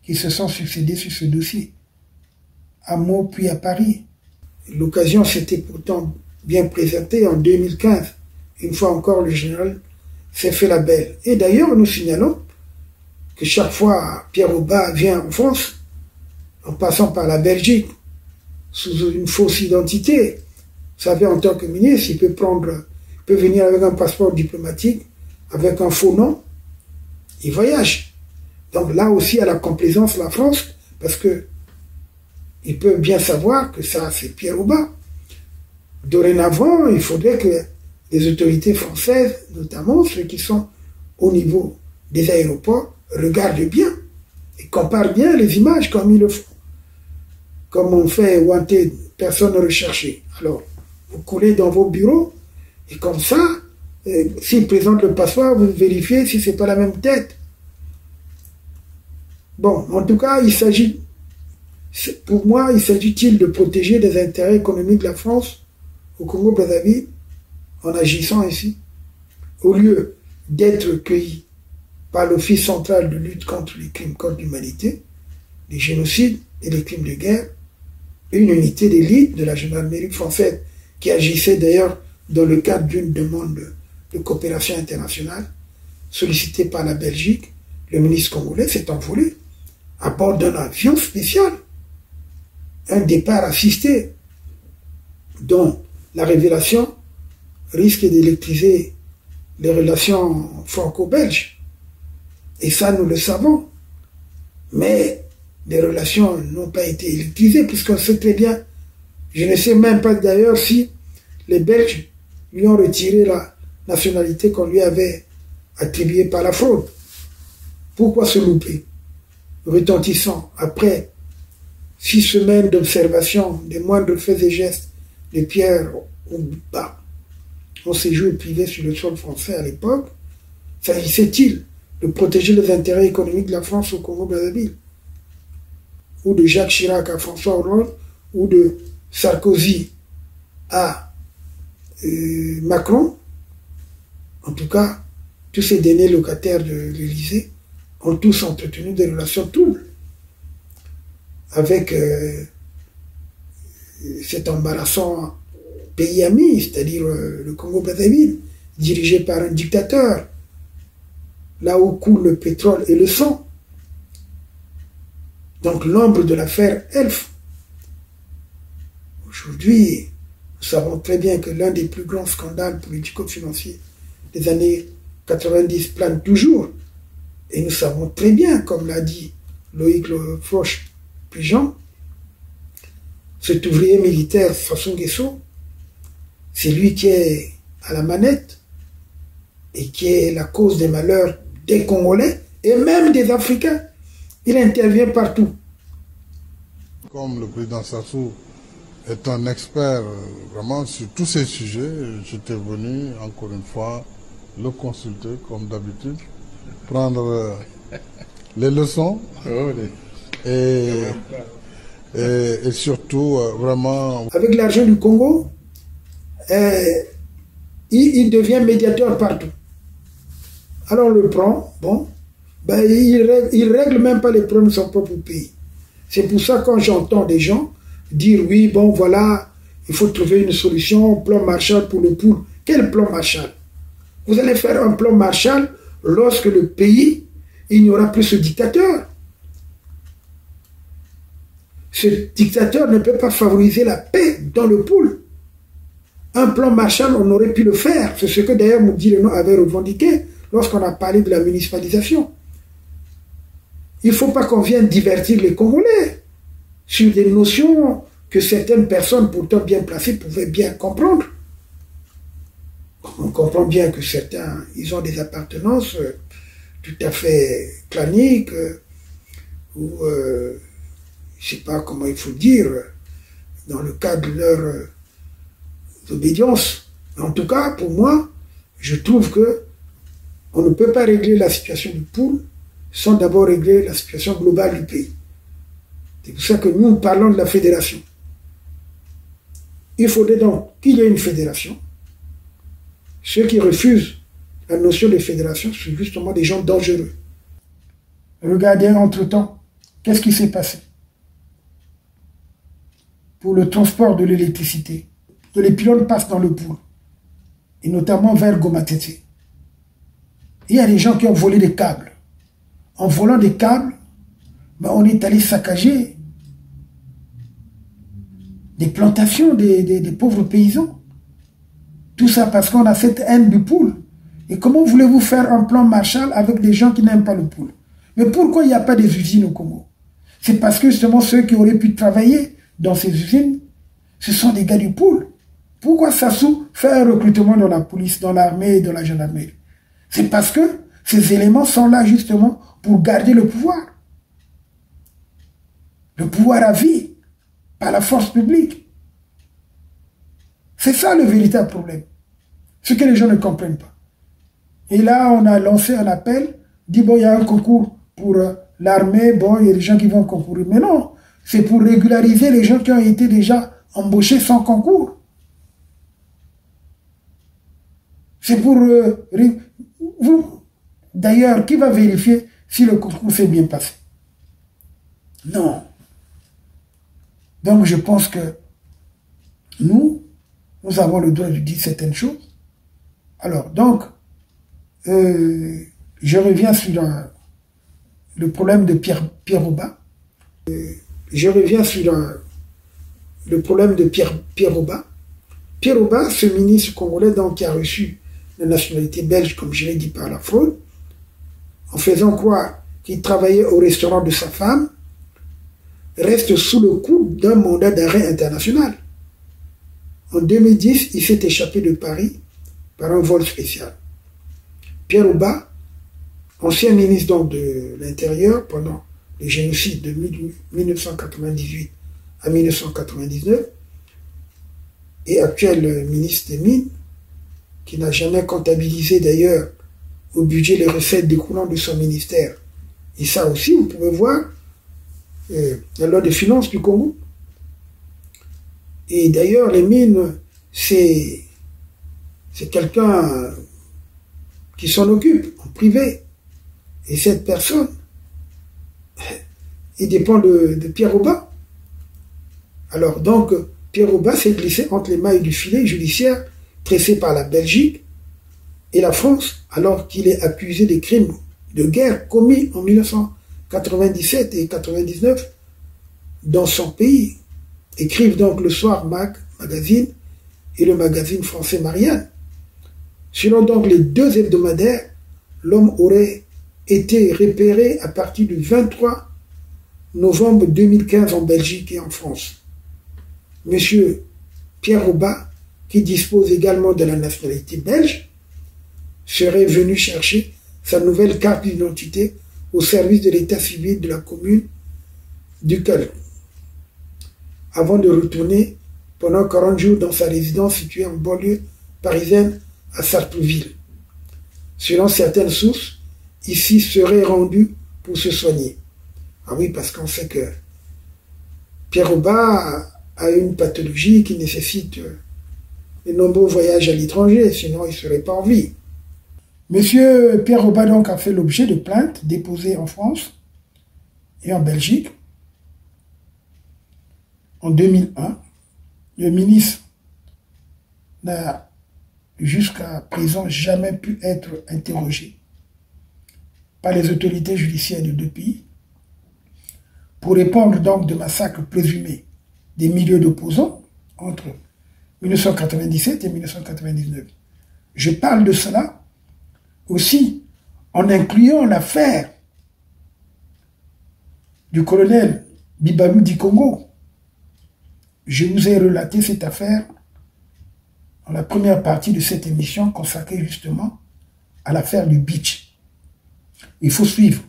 qui se sont succédés sur ce dossier, à Meaux puis à Paris. L'occasion s'était pourtant bien présentée en 2015. Une fois encore, le général s'est fait la belle. Et d'ailleurs, nous signalons que chaque fois Pierre Oba vient en France, en passant par la Belgique, sous une fausse identité, vous savez, en tant que ministre, il peut venir avec un passeport diplomatique, avec un faux nom, il voyage. Donc là aussi, à la complaisance la France, parce que il peut bien savoir que ça, c'est Pierre Oba. Dorénavant, il faudrait que les autorités françaises, notamment ceux qui sont au niveau des aéroports, regardent bien et comparent bien les images comme ils le font. Comme on fait wanted, personne recherchée. Alors, vous coulez dans vos bureaux et comme ça, s'ils présentent le passeport, vous vérifiez si c'est pas la même tête. Bon, en tout cas, pour moi, il s'agit-il de protéger les intérêts économiques de la France au Congo-Brazzaville en agissant ainsi, au lieu d'être cueillis par l'Office central de lutte contre les crimes contre l'humanité, les génocides et les crimes de guerre, une unité d'élite de la gendarmerie française qui agissait d'ailleurs dans le cadre d'une demande de coopération internationale sollicitée par la Belgique. Le ministre congolais s'est envolé à bord d'un avion spécial, un départ assisté dont la révélation risque d'électriser les relations franco-belges. Et ça, nous le savons. Mais les relations n'ont pas été électrisées, puisqu'on sait très bien, je ne sais même pas d'ailleurs si les Belges lui ont retiré la nationalité qu'on lui avait attribuée par la fraude. Pourquoi se louper? Retentissant après 6 semaines d'observation des moindres faits et gestes de Pierre Oba en séjour privé sur le sol français à l'époque, s'agissait-il de protéger les intérêts économiques de la France au Congo-Brazzaville, ou de Jacques Chirac à François Hollande, ou de Sarkozy à Macron? En tout cas, tous ces derniers locataires de l'Élysée ont tous entretenu des relations troubles avec cet embarrassant pays ami, c'est-à-dire le Congo-Brazzaville, dirigé par un dictateur, là où coule le pétrole et le sang. Donc l'ombre de l'affaire Elf. Aujourd'hui, nous savons très bien que l'un des plus grands scandales politico-financiers des années 90 plane toujours. Et nous savons très bien, comme l'a dit Loïc Froch-Pigeon, cet ouvrier militaire Sassou Nguesso, c'est lui qui est à la manette et qui est la cause des malheurs des Congolais et même des Africains. Il intervient partout. Comme le président Sassou est un expert vraiment sur tous ces sujets, j'étais venu encore une fois le consulter comme d'habitude, prendre les leçons et surtout vraiment... Avec l'argent du Congo, il devient médiateur partout. Alors on le prend, bon, ben il règle même pas les problèmes de son propre pays. C'est pour ça quand j'entends des gens dire oui, bon voilà, il faut trouver une solution, plan Marshall pour le poule. Quel plan Marshall? Vous allez faire un plan Marshall lorsque le pays, il n'y aura plus ce dictateur. Ce dictateur ne peut pas favoriser la paix dans le poule. Un plan Marshall, on aurait pu le faire. C'est ce que d'ailleurs Moudi Leno avait revendiqué lorsqu'on a parlé de la municipalisation. Il ne faut pas qu'on vienne divertir les Congolais sur des notions que certaines personnes pourtant bien placées pouvaient bien comprendre. On comprend bien que certains, ils ont des appartenances tout à fait claniques, ou je ne sais pas comment il faut dire, dans le cadre de leur obédience. En tout cas, pour moi, je trouve que on ne peut pas régler la situation du poule sans d'abord régler la situation globale du pays. C'est pour ça que nous parlons de la fédération. Il faudrait donc qu'il y ait une fédération. Ceux qui refusent la notion de fédération sont justement des gens dangereux. Regardez entre-temps, qu'est-ce qui s'est passé pour le transport de l'électricité. Les pylônes passent dans le poule, et notamment vers Gomatete. Il y a des gens qui ont volé des câbles. En volant des câbles, ben on est allé saccager des plantations des pauvres paysans. Tout ça parce qu'on a cette haine du poule. Et comment voulez-vous faire un plan Marshall avec des gens qui n'aiment pas le poule? Mais pourquoi il n'y a pas des usines au Congo? C'est parce que justement ceux qui auraient pu travailler dans ces usines, ce sont des gars du poule. Pourquoi Sassou fait un recrutement dans la police, dans l'armée et dans la gendarmerie? C'est parce que ces éléments sont là justement pour garder le pouvoir. Le pouvoir à vie, par la force publique. C'est ça le véritable problème. Ce que les gens ne comprennent pas. Et là, on a lancé un appel, dit bon, il y a un concours pour l'armée, bon, il y a des gens qui vont concourir. Mais non, c'est pour régulariser les gens qui ont été déjà embauchés sans concours. C'est pour... D'ailleurs, qui va vérifier si le concours s'est bien passé? Non. Donc je pense que nous avons le droit de dire certaines choses. Alors, donc, je reviens sur le problème de Pierre Oba. Je reviens sur le problème de Pierre Oba. Pierre Oba, ce ministre congolais donc, qui a reçu la nationalité belge, comme je l'ai dit, par la fraude, en faisant croire qu'il travaillait au restaurant de sa femme, reste sous le coup d'un mandat d'arrêt international. En 2010, il s'est échappé de Paris par un vol spécial. Pierre Oba, ancien ministre donc de l'Intérieur pendant le génocide de 1998 à 1999, et actuel ministre des Mines, qui n'a jamais comptabilisé d'ailleurs au budget les recettes découlant de son ministère. Et ça aussi, vous pouvez voir la loi des finances du Congo. Et d'ailleurs, les mines, c'est quelqu'un qui s'en occupe en privé. Et cette personne, il dépend de Pierre Oba. Alors donc, Pierre Oba s'est glissé entre les mailles du filet judiciaire tressé par la Belgique et la France, alors qu'il est accusé des crimes de guerre commis en 1997 et 1999 dans son pays, écrivent donc le Soir Magazine et le magazine français Marianne. Selon donc les deux hebdomadaires, l'homme aurait été repéré à partir du 23 novembre 2015 en Belgique et en France. Monsieur Pierre Oba, qui dispose également de la nationalité belge, serait venu chercher sa nouvelle carte d'identité au service de l'état civil de la commune du Cal, avant de retourner pendant 40 jours dans sa résidence située en banlieue parisienne à Sartrouville. Selon certaines sources, ici serait rendu pour se soigner. Ah oui, parce qu'on sait que Pierre Oba a une pathologie qui nécessite de nombreux voyages à l'étranger, sinon il ne serait pas en vie. Monsieur Pierre Oba donc a fait l'objet de plaintes déposées en France et en Belgique. En 2001, le ministre n'a jusqu'à présent jamais pu être interrogé par les autorités judiciaires de deux pays pour répondre donc de massacres présumés des milliers d'opposants entre 1997 et 1999. Je parle de cela aussi en incluant l'affaire du colonel Bibalou Dikongo. Je vous ai relaté cette affaire dans la première partie de cette émission consacrée justement à l'affaire du Beach. Il faut suivre,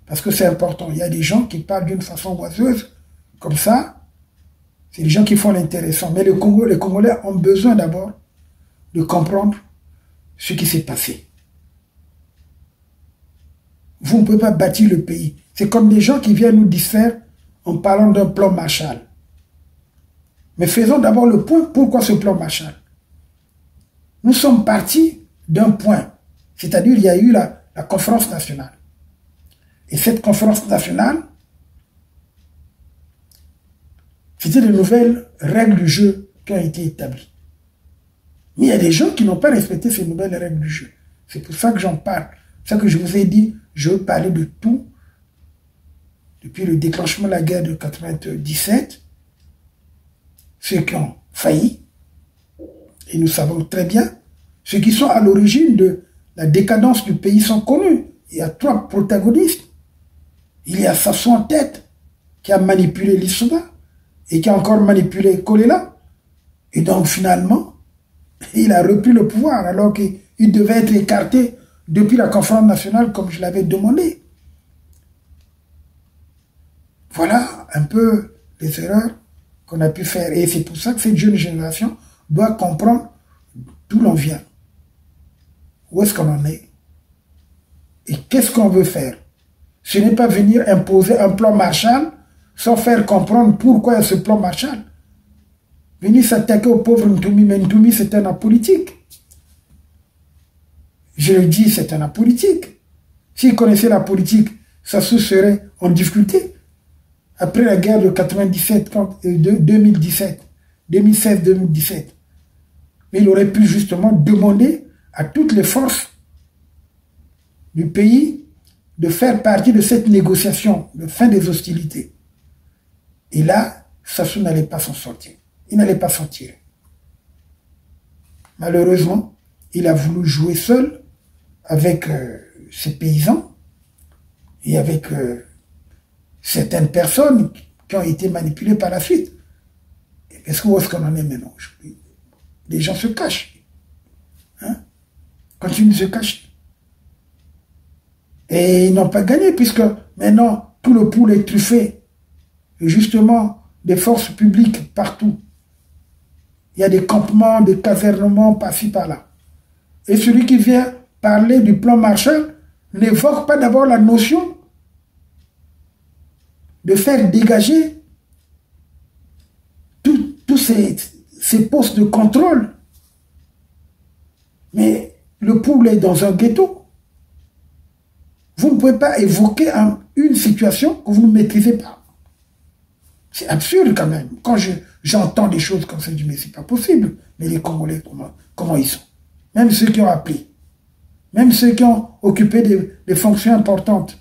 parce que c'est important. Il y a des gens qui parlent d'une façon oiseuse, comme ça, c'est des gens qui font l'intéressant. Mais les Congolais ont besoin d'abord de comprendre ce qui s'est passé. Vous ne pouvez pas bâtir le pays. C'est comme des gens qui viennent nous distraire en parlant d'un plan Marshall. Mais faisons d'abord le point, pourquoi ce plan Marshall? Nous sommes partis d'un point, c'est-à-dire il y a eu la conférence nationale. Et cette conférence nationale, c'était de nouvelles règles du jeu qui ont été établies. Mais il y a des gens qui n'ont pas respecté ces nouvelles règles du jeu. C'est pour ça que j'en parle. C'est ça que je vous ai dit, je veux parler de tout. Depuis le déclenchement de la guerre de 1997, ceux qui ont failli, et nous savons très bien, ceux qui sont à l'origine de la décadence du pays sont connus. Il y a trois protagonistes. Il y a Sassou en tête, qui a manipulé l'Issouba, et qui a encore manipulé Kolela. Et donc finalement, il a repris le pouvoir, alors qu'il devait être écarté depuis la conférence nationale, comme je l'avais demandé. Voilà un peu les erreurs qu'on a pu faire. Et c'est pour ça que cette jeune génération doit comprendre d'où l'on vient. Où est-ce qu'on en est? Et qu'est-ce qu'on veut faire? Ce n'est pas venir imposer un plan Marshall sans faire comprendre pourquoi il y a ce plan Marshall. Venir s'attaquer au pauvre Ntoumi, mais Ntoumi c'est un apolitique. Je le dis, c'est un apolitique. S'il connaissait la politique, ça se serait en difficulté. Après la guerre de 2017, 2016-2017. Mais il aurait pu justement demander à toutes les forces du pays de faire partie de cette négociation de fin des hostilités. Et là, Sassou n'allait pas s'en sortir. Il n'allait pas s'en tirer. Malheureusement, il a voulu jouer seul avec ses paysans et avec certaines personnes qui ont été manipulées par la suite. Est-ce où est-ce qu'on en est maintenant aujourd'hui? Les gens se cachent. Hein? Continuent de se cacher. Et ils n'ont pas gagné, puisque maintenant, tout le pool est truffé. Et justement, des forces publiques partout. Il y a des campements, des casernements par-ci, par-là. Et celui qui vient parler du plan Marshall n'évoque pas d'abord la notion de faire dégager tous ces postes de contrôle. Mais le pool est dans un ghetto. Vous ne pouvez pas évoquer une situation que vous ne maîtrisez pas. C'est absurde quand même. Quand j'entends des choses comme ça, je dis, mais c'est pas possible. Mais les Congolais, comment ils sont? Même ceux qui ont appelé. Même ceux qui ont occupé des fonctions importantes.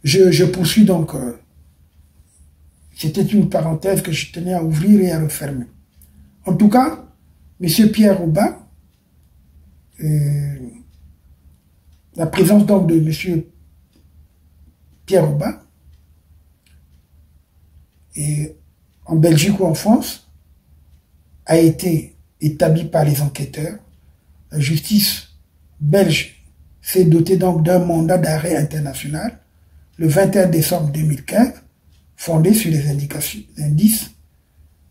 Je poursuis donc. C'était une parenthèse que je tenais à ouvrir et à refermer. En tout cas, M. Pierre Oba, la présence donc de M. Pierre Oba, et en Belgique ou en France, a été établie par les enquêteurs. La justice belge s'est dotée donc d'un mandat d'arrêt international le 21 décembre 2015, fondé sur les indices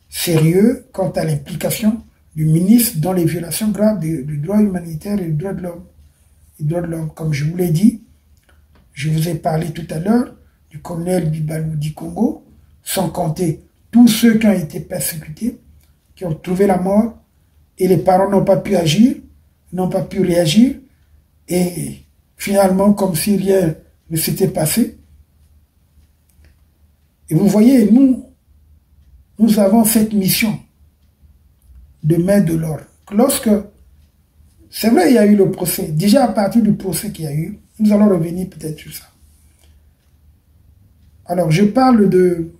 sérieux quant à l'implication du ministre dans les violations graves du droit humanitaire et du droit de l'homme. Comme je vous l'ai dit, je vous ai parlé tout à l'heure du colonel Bibalou du Congo, sans compter tous ceux qui ont été persécutés, qui ont trouvé la mort, et les parents n'ont pas pu agir, n'ont pas pu réagir, et finalement, comme si rien ne s'était passé. Et vous voyez, nous avons cette mission de mettre de l'ordre. Lorsque, c'est vrai, il y a eu le procès, déjà à partir du procès qu'il y a eu, nous allons revenir peut-être sur ça. Alors, je parle de...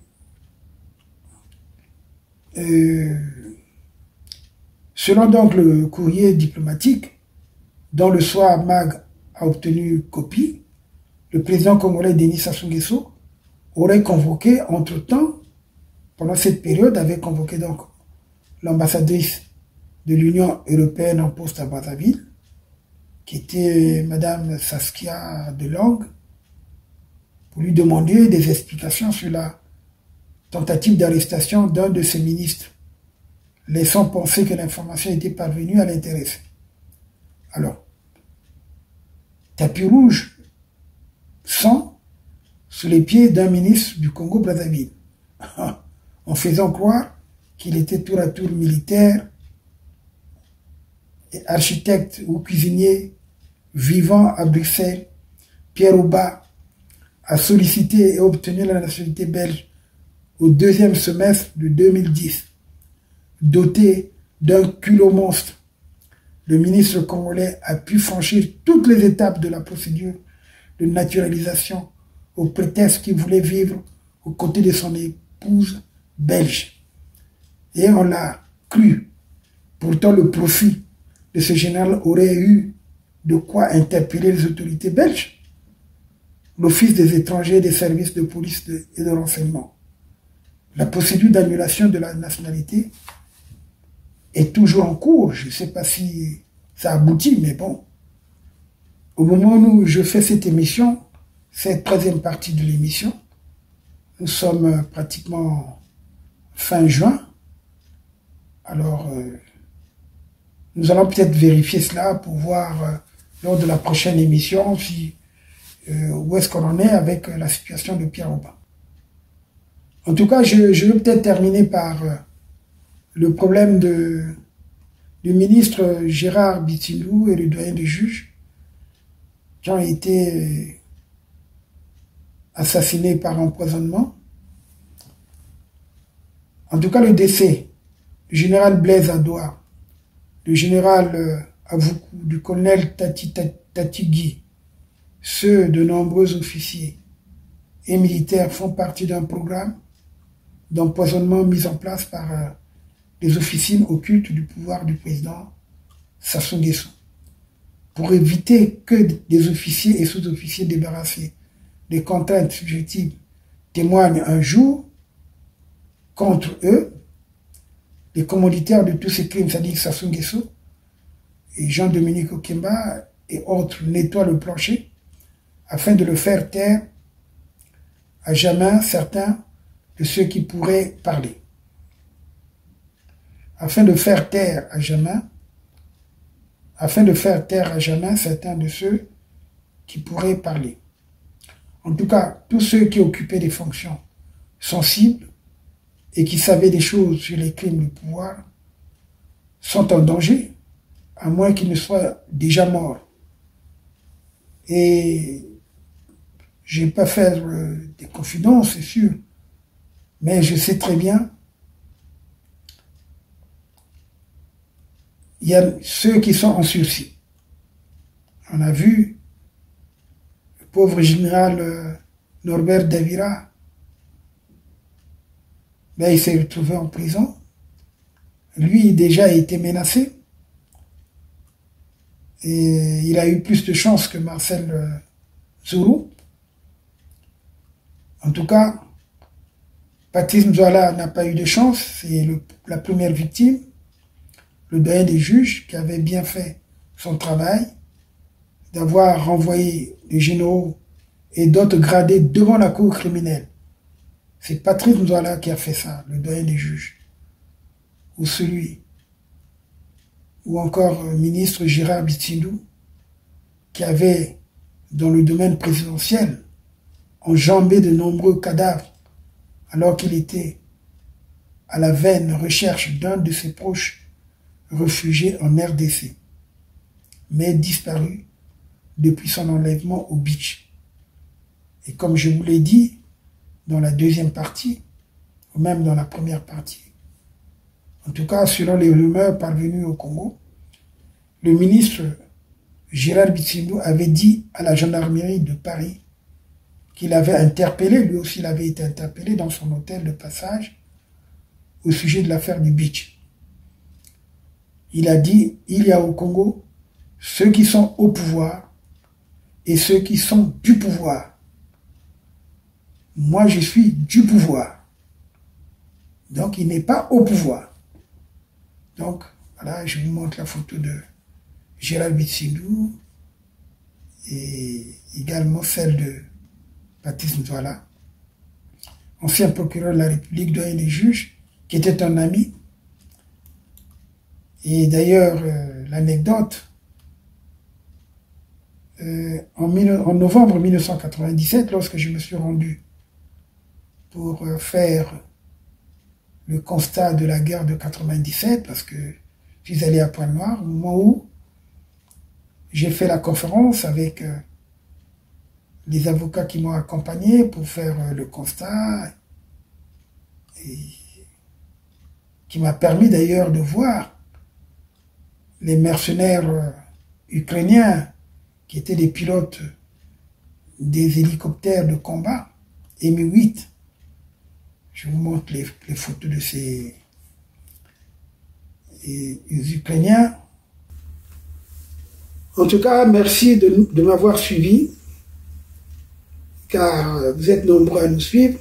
selon donc le courrier diplomatique, dont le soir Mag a obtenu copie, le président congolais Denis Sassou Nguesso aurait convoqué, entre-temps, pendant cette période, avait convoqué donc l'ambassadrice de l'Union européenne en poste à Brazzaville, qui était Madame Saskia Delangue, pour lui demander des explications sur la tentative d'arrestation d'un de ses ministres, laissant penser que l'information était parvenue à l'intéresser. Alors, tapis rouge sans sous les pieds d'un ministre du Congo-Brazzaville, en faisant croire qu'il était tour à tour militaire, et architecte ou cuisinier vivant à Bruxelles. Pierre Oba a sollicité et obtenu la nationalité belge au deuxième semestre de 2010. Doté d'un culot monstre, le ministre congolais a pu franchir toutes les étapes de la procédure de naturalisation au prétexte qu'il voulait vivre aux côtés de son épouse belge. Et on l'a cru. Pourtant, le profit de ce général aurait eu de quoi interpeller les autorités belges, l'Office des étrangers et des services de police et de renseignement. La procédure d'annulation de la nationalité est toujours en cours. Je ne sais pas si ça aboutit, mais bon. Au moment où je fais cette émission, cette troisième partie de l'émission, nous sommes pratiquement fin juin. Alors, nous allons peut-être vérifier cela pour voir lors de la prochaine émission si, où est-ce qu'on en est avec la situation de Pierre Oba. En tout cas, je vais peut-être terminer par le problème du ministre Gérard Bitindou et le doyen des juges qui ont été assassinés par empoisonnement. En tout cas, le décès du général Blaise Adoua, du général Avoukou, du colonel Tatigui, ceux de nombreux officiers et militaires font partie d'un programme d'empoisonnement mis en place par les officines occultes du pouvoir du président Sassou Nguesso, pour éviter que des officiers et sous-officiers débarrassés des contraintes subjectives témoignent un jour contre eux. Les commanditaires de tous ces crimes, c'est-à-dire Sassou Nguesso et Jean-Dominique Okemba et autres, nettoient le plancher afin de le faire taire à jamais certains de ceux qui pourraient parler. Afin de faire taire à jamais certains de ceux qui pourraient parler. En tout cas, tous ceux qui occupaient des fonctions sensibles et qui savaient des choses sur les crimes de pouvoir sont en danger, à moins qu'ils ne soient déjà morts. Et Je ne vais pas faire des confidences, c'est sûr, mais je sais très bien, il y a ceux qui sont en sursis. On a vu le pauvre général Norbert Davira, il s'est retrouvé en prison. Lui, déjà, a été menacé. Et il a eu plus de chance que Marcel Zourou. En tout cas, Patrice Mzouala n'a pas eu de chance. C'est la première victime. Le doyen des juges qui avait bien fait son travail, d'avoir renvoyé les généraux et d'autres gradés devant la cour criminelle. C'est Patrice Mzouala qui a fait ça, le doyen des juges. Ou celui, ou encore le ministre Gérard Bitsindou, qui avait, dans le domaine présidentiel, enjambé de nombreux cadavres, alors qu'il était à la vaine recherche d'un de ses proches réfugiés en RDC, mais disparu depuis son enlèvement au beach. Et comme je vous l'ai dit, dans la deuxième partie, ou même dans la première partie, en tout cas selon les rumeurs parvenues au Congo, le ministre Gérard Bitsindou avait dit à la gendarmerie de Paris qu'il avait interpellé, lui aussi il avait été interpellé dans son hôtel de passage au sujet de l'affaire du beach. Il a dit, il y a au Congo ceux qui sont au pouvoir et ceux qui sont du pouvoir. Moi, je suis du pouvoir. Donc, il n'est pas au pouvoir. Donc, voilà, je vous montre la photo de Gérald Bitsindou et également celle de Patrice Mzouala, ancien procureur de la République, doyen des juges, qui était un ami. Et d'ailleurs, l'anecdote, en novembre 1997, lorsque je me suis rendu pour faire le constat de la guerre de 97, parce que je suis allé à Pointe-Noire, au moment où j'ai fait la conférence avec les avocats qui m'ont accompagné pour faire le constat, et qui m'a permis d'ailleurs de voir les mercenaires ukrainiens qui étaient des pilotes des hélicoptères de combat Mi-8. Je vous montre les photos de ces Ukrainiens. En tout cas, merci de m'avoir suivi, car vous êtes nombreux à nous suivre.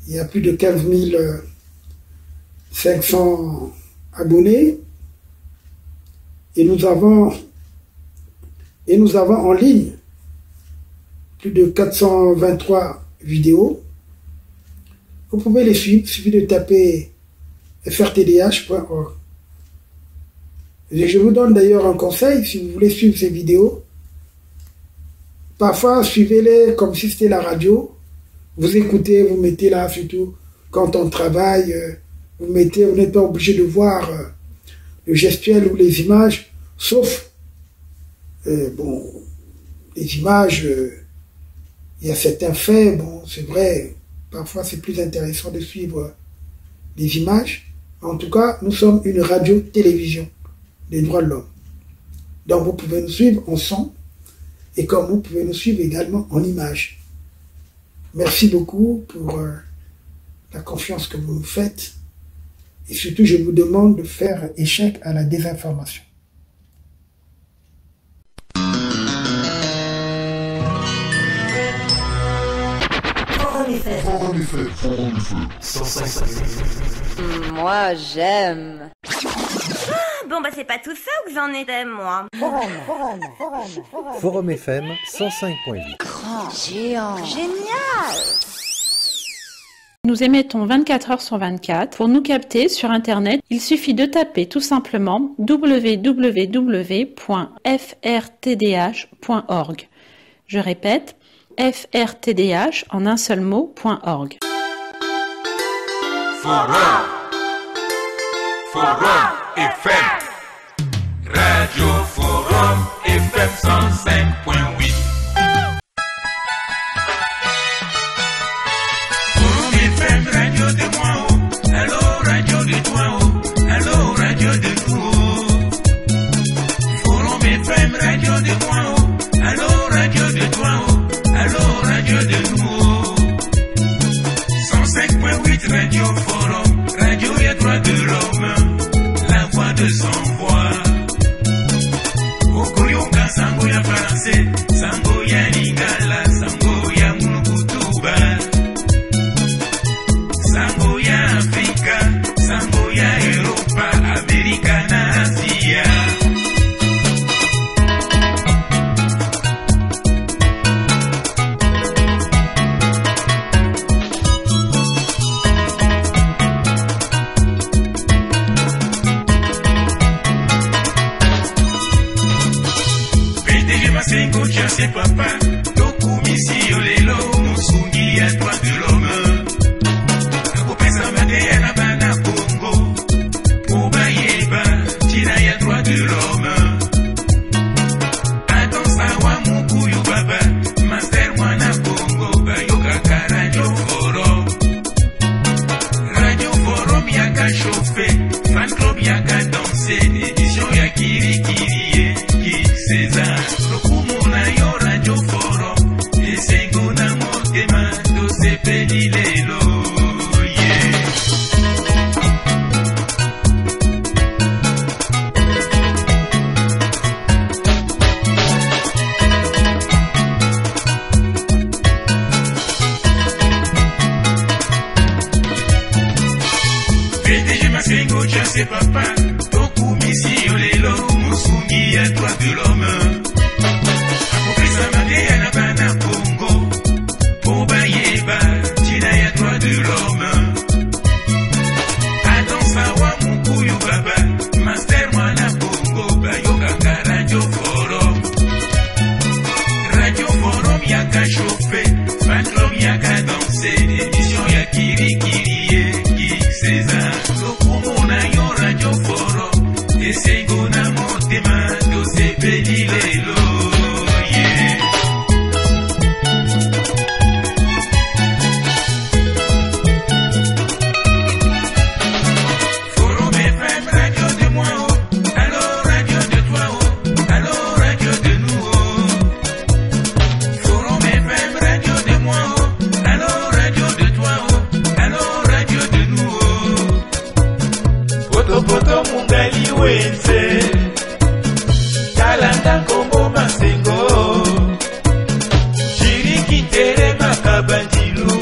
Il y a plus de 15 500 abonnés. Et nous avons en ligne plus de 423 vidéos. Vous pouvez les suivre, il suffit de taper frtdh.org. Et je vous donne d'ailleurs un conseil, si vous voulez suivre ces vidéos, parfois suivez-les comme si c'était la radio. Vous écoutez, vous mettez là, surtout quand on travaille, vous n'êtes pas obligé de voir le gestuel ou les images, sauf, les images, il y a certains faits, c'est vrai, parfois c'est plus intéressant de suivre les images. En tout cas, nous sommes une radio-télévision des droits de l'homme. Donc vous pouvez nous suivre en son, et comme vous pouvez nous suivre également en images. Merci beaucoup pour la confiance que vous nous faites. Et surtout, je vous demande de faire échec à la désinformation. Moi, j'aime. Bon, c'est pas tout ça où j'en étais, moi. Forum FM 105.8. Grand, géant, génial. Nous émettons 24 heures sur 24. Pour nous capter sur Internet, il suffit de taper tout simplement www.frtdh.org. Je répète, frtdh en un seul mot.org. Forum FM. Radio Forum FM 105.8. Radio Forum, radio et droits de l'homme, la voix de sans voix. Okoyoka sango ya français, sango ya lingala, sango ya mulukutuba, sango ya Afrika, sango ya Europa, Amerika na Asia. Masengo chase papa, toku misio lelo, musungi ya droit de l'homme. Akopesa madea na bana Congo, obayeba, tina ya droit de l'homme. Atonsa wa mukuyu baba, master mwana Congo, bayoka ka Radio Forum. Radio Forum yaka chauffe, fan club yaka danse, édition ya kiri kiri, ki César. Radio Forum, esengo na motema, tosepeli lelo, yeah. PDG Masengo chase papa, toku misio lelo, musungi ya droit de l'homme. De l'homme. Atonsa wa mukuyu baba, master mwana Congo, bayoka ka Radio Forum. Radio Forum yaka chauffe, fan club yaka danse, édition ya kiri kiri, ki César. Tokumuna yo Radio Forum, esengo na motema, tosepeli lelo, yeah. Poto mungali wenze, Kalanda Kombo Masengo, Chiriki Tere Makabandilu,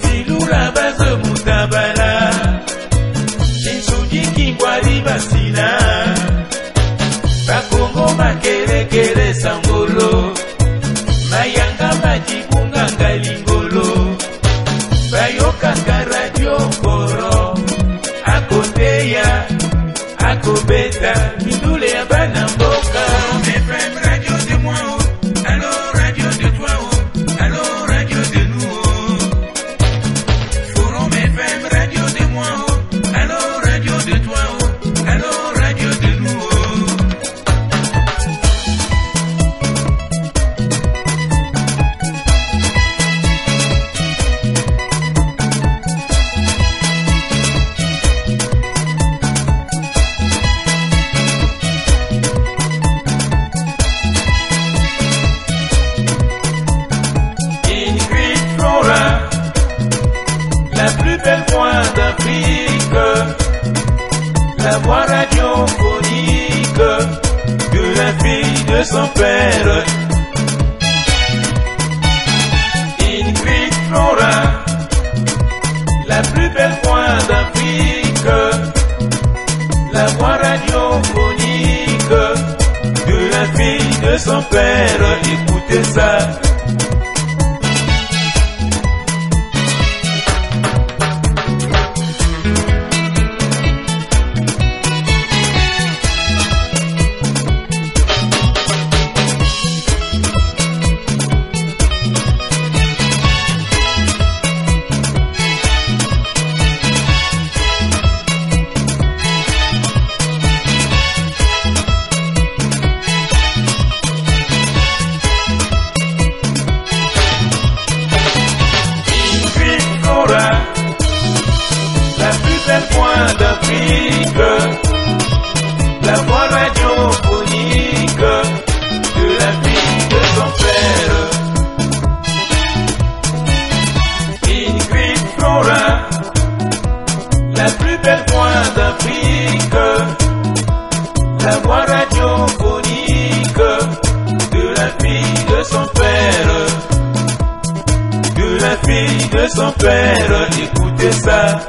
Tilula Bazo Mutabala, Chinsuji Kingwali Basina, Bakongo Makere Kere Sangolo, Mayanga Majibunga Ngalingolo, Bayoka Radio Forum. Akoteya, akobeta, midule ya bana mboka. FM radio de moi, allo radio de toi, allo radio de nous. Forum FM radio de moi, allo radio de toi, allo radio de nous. La voix radiophonique de la fille de son père, Ingrid Flora, la plus belle voix d'Afrique, la voix radiophonique de la fille de son père, écoutez ça. Flora, voix d'Afrique, la voix radiophonique de la fille de son père, de la fille de son père. Écoutez ça.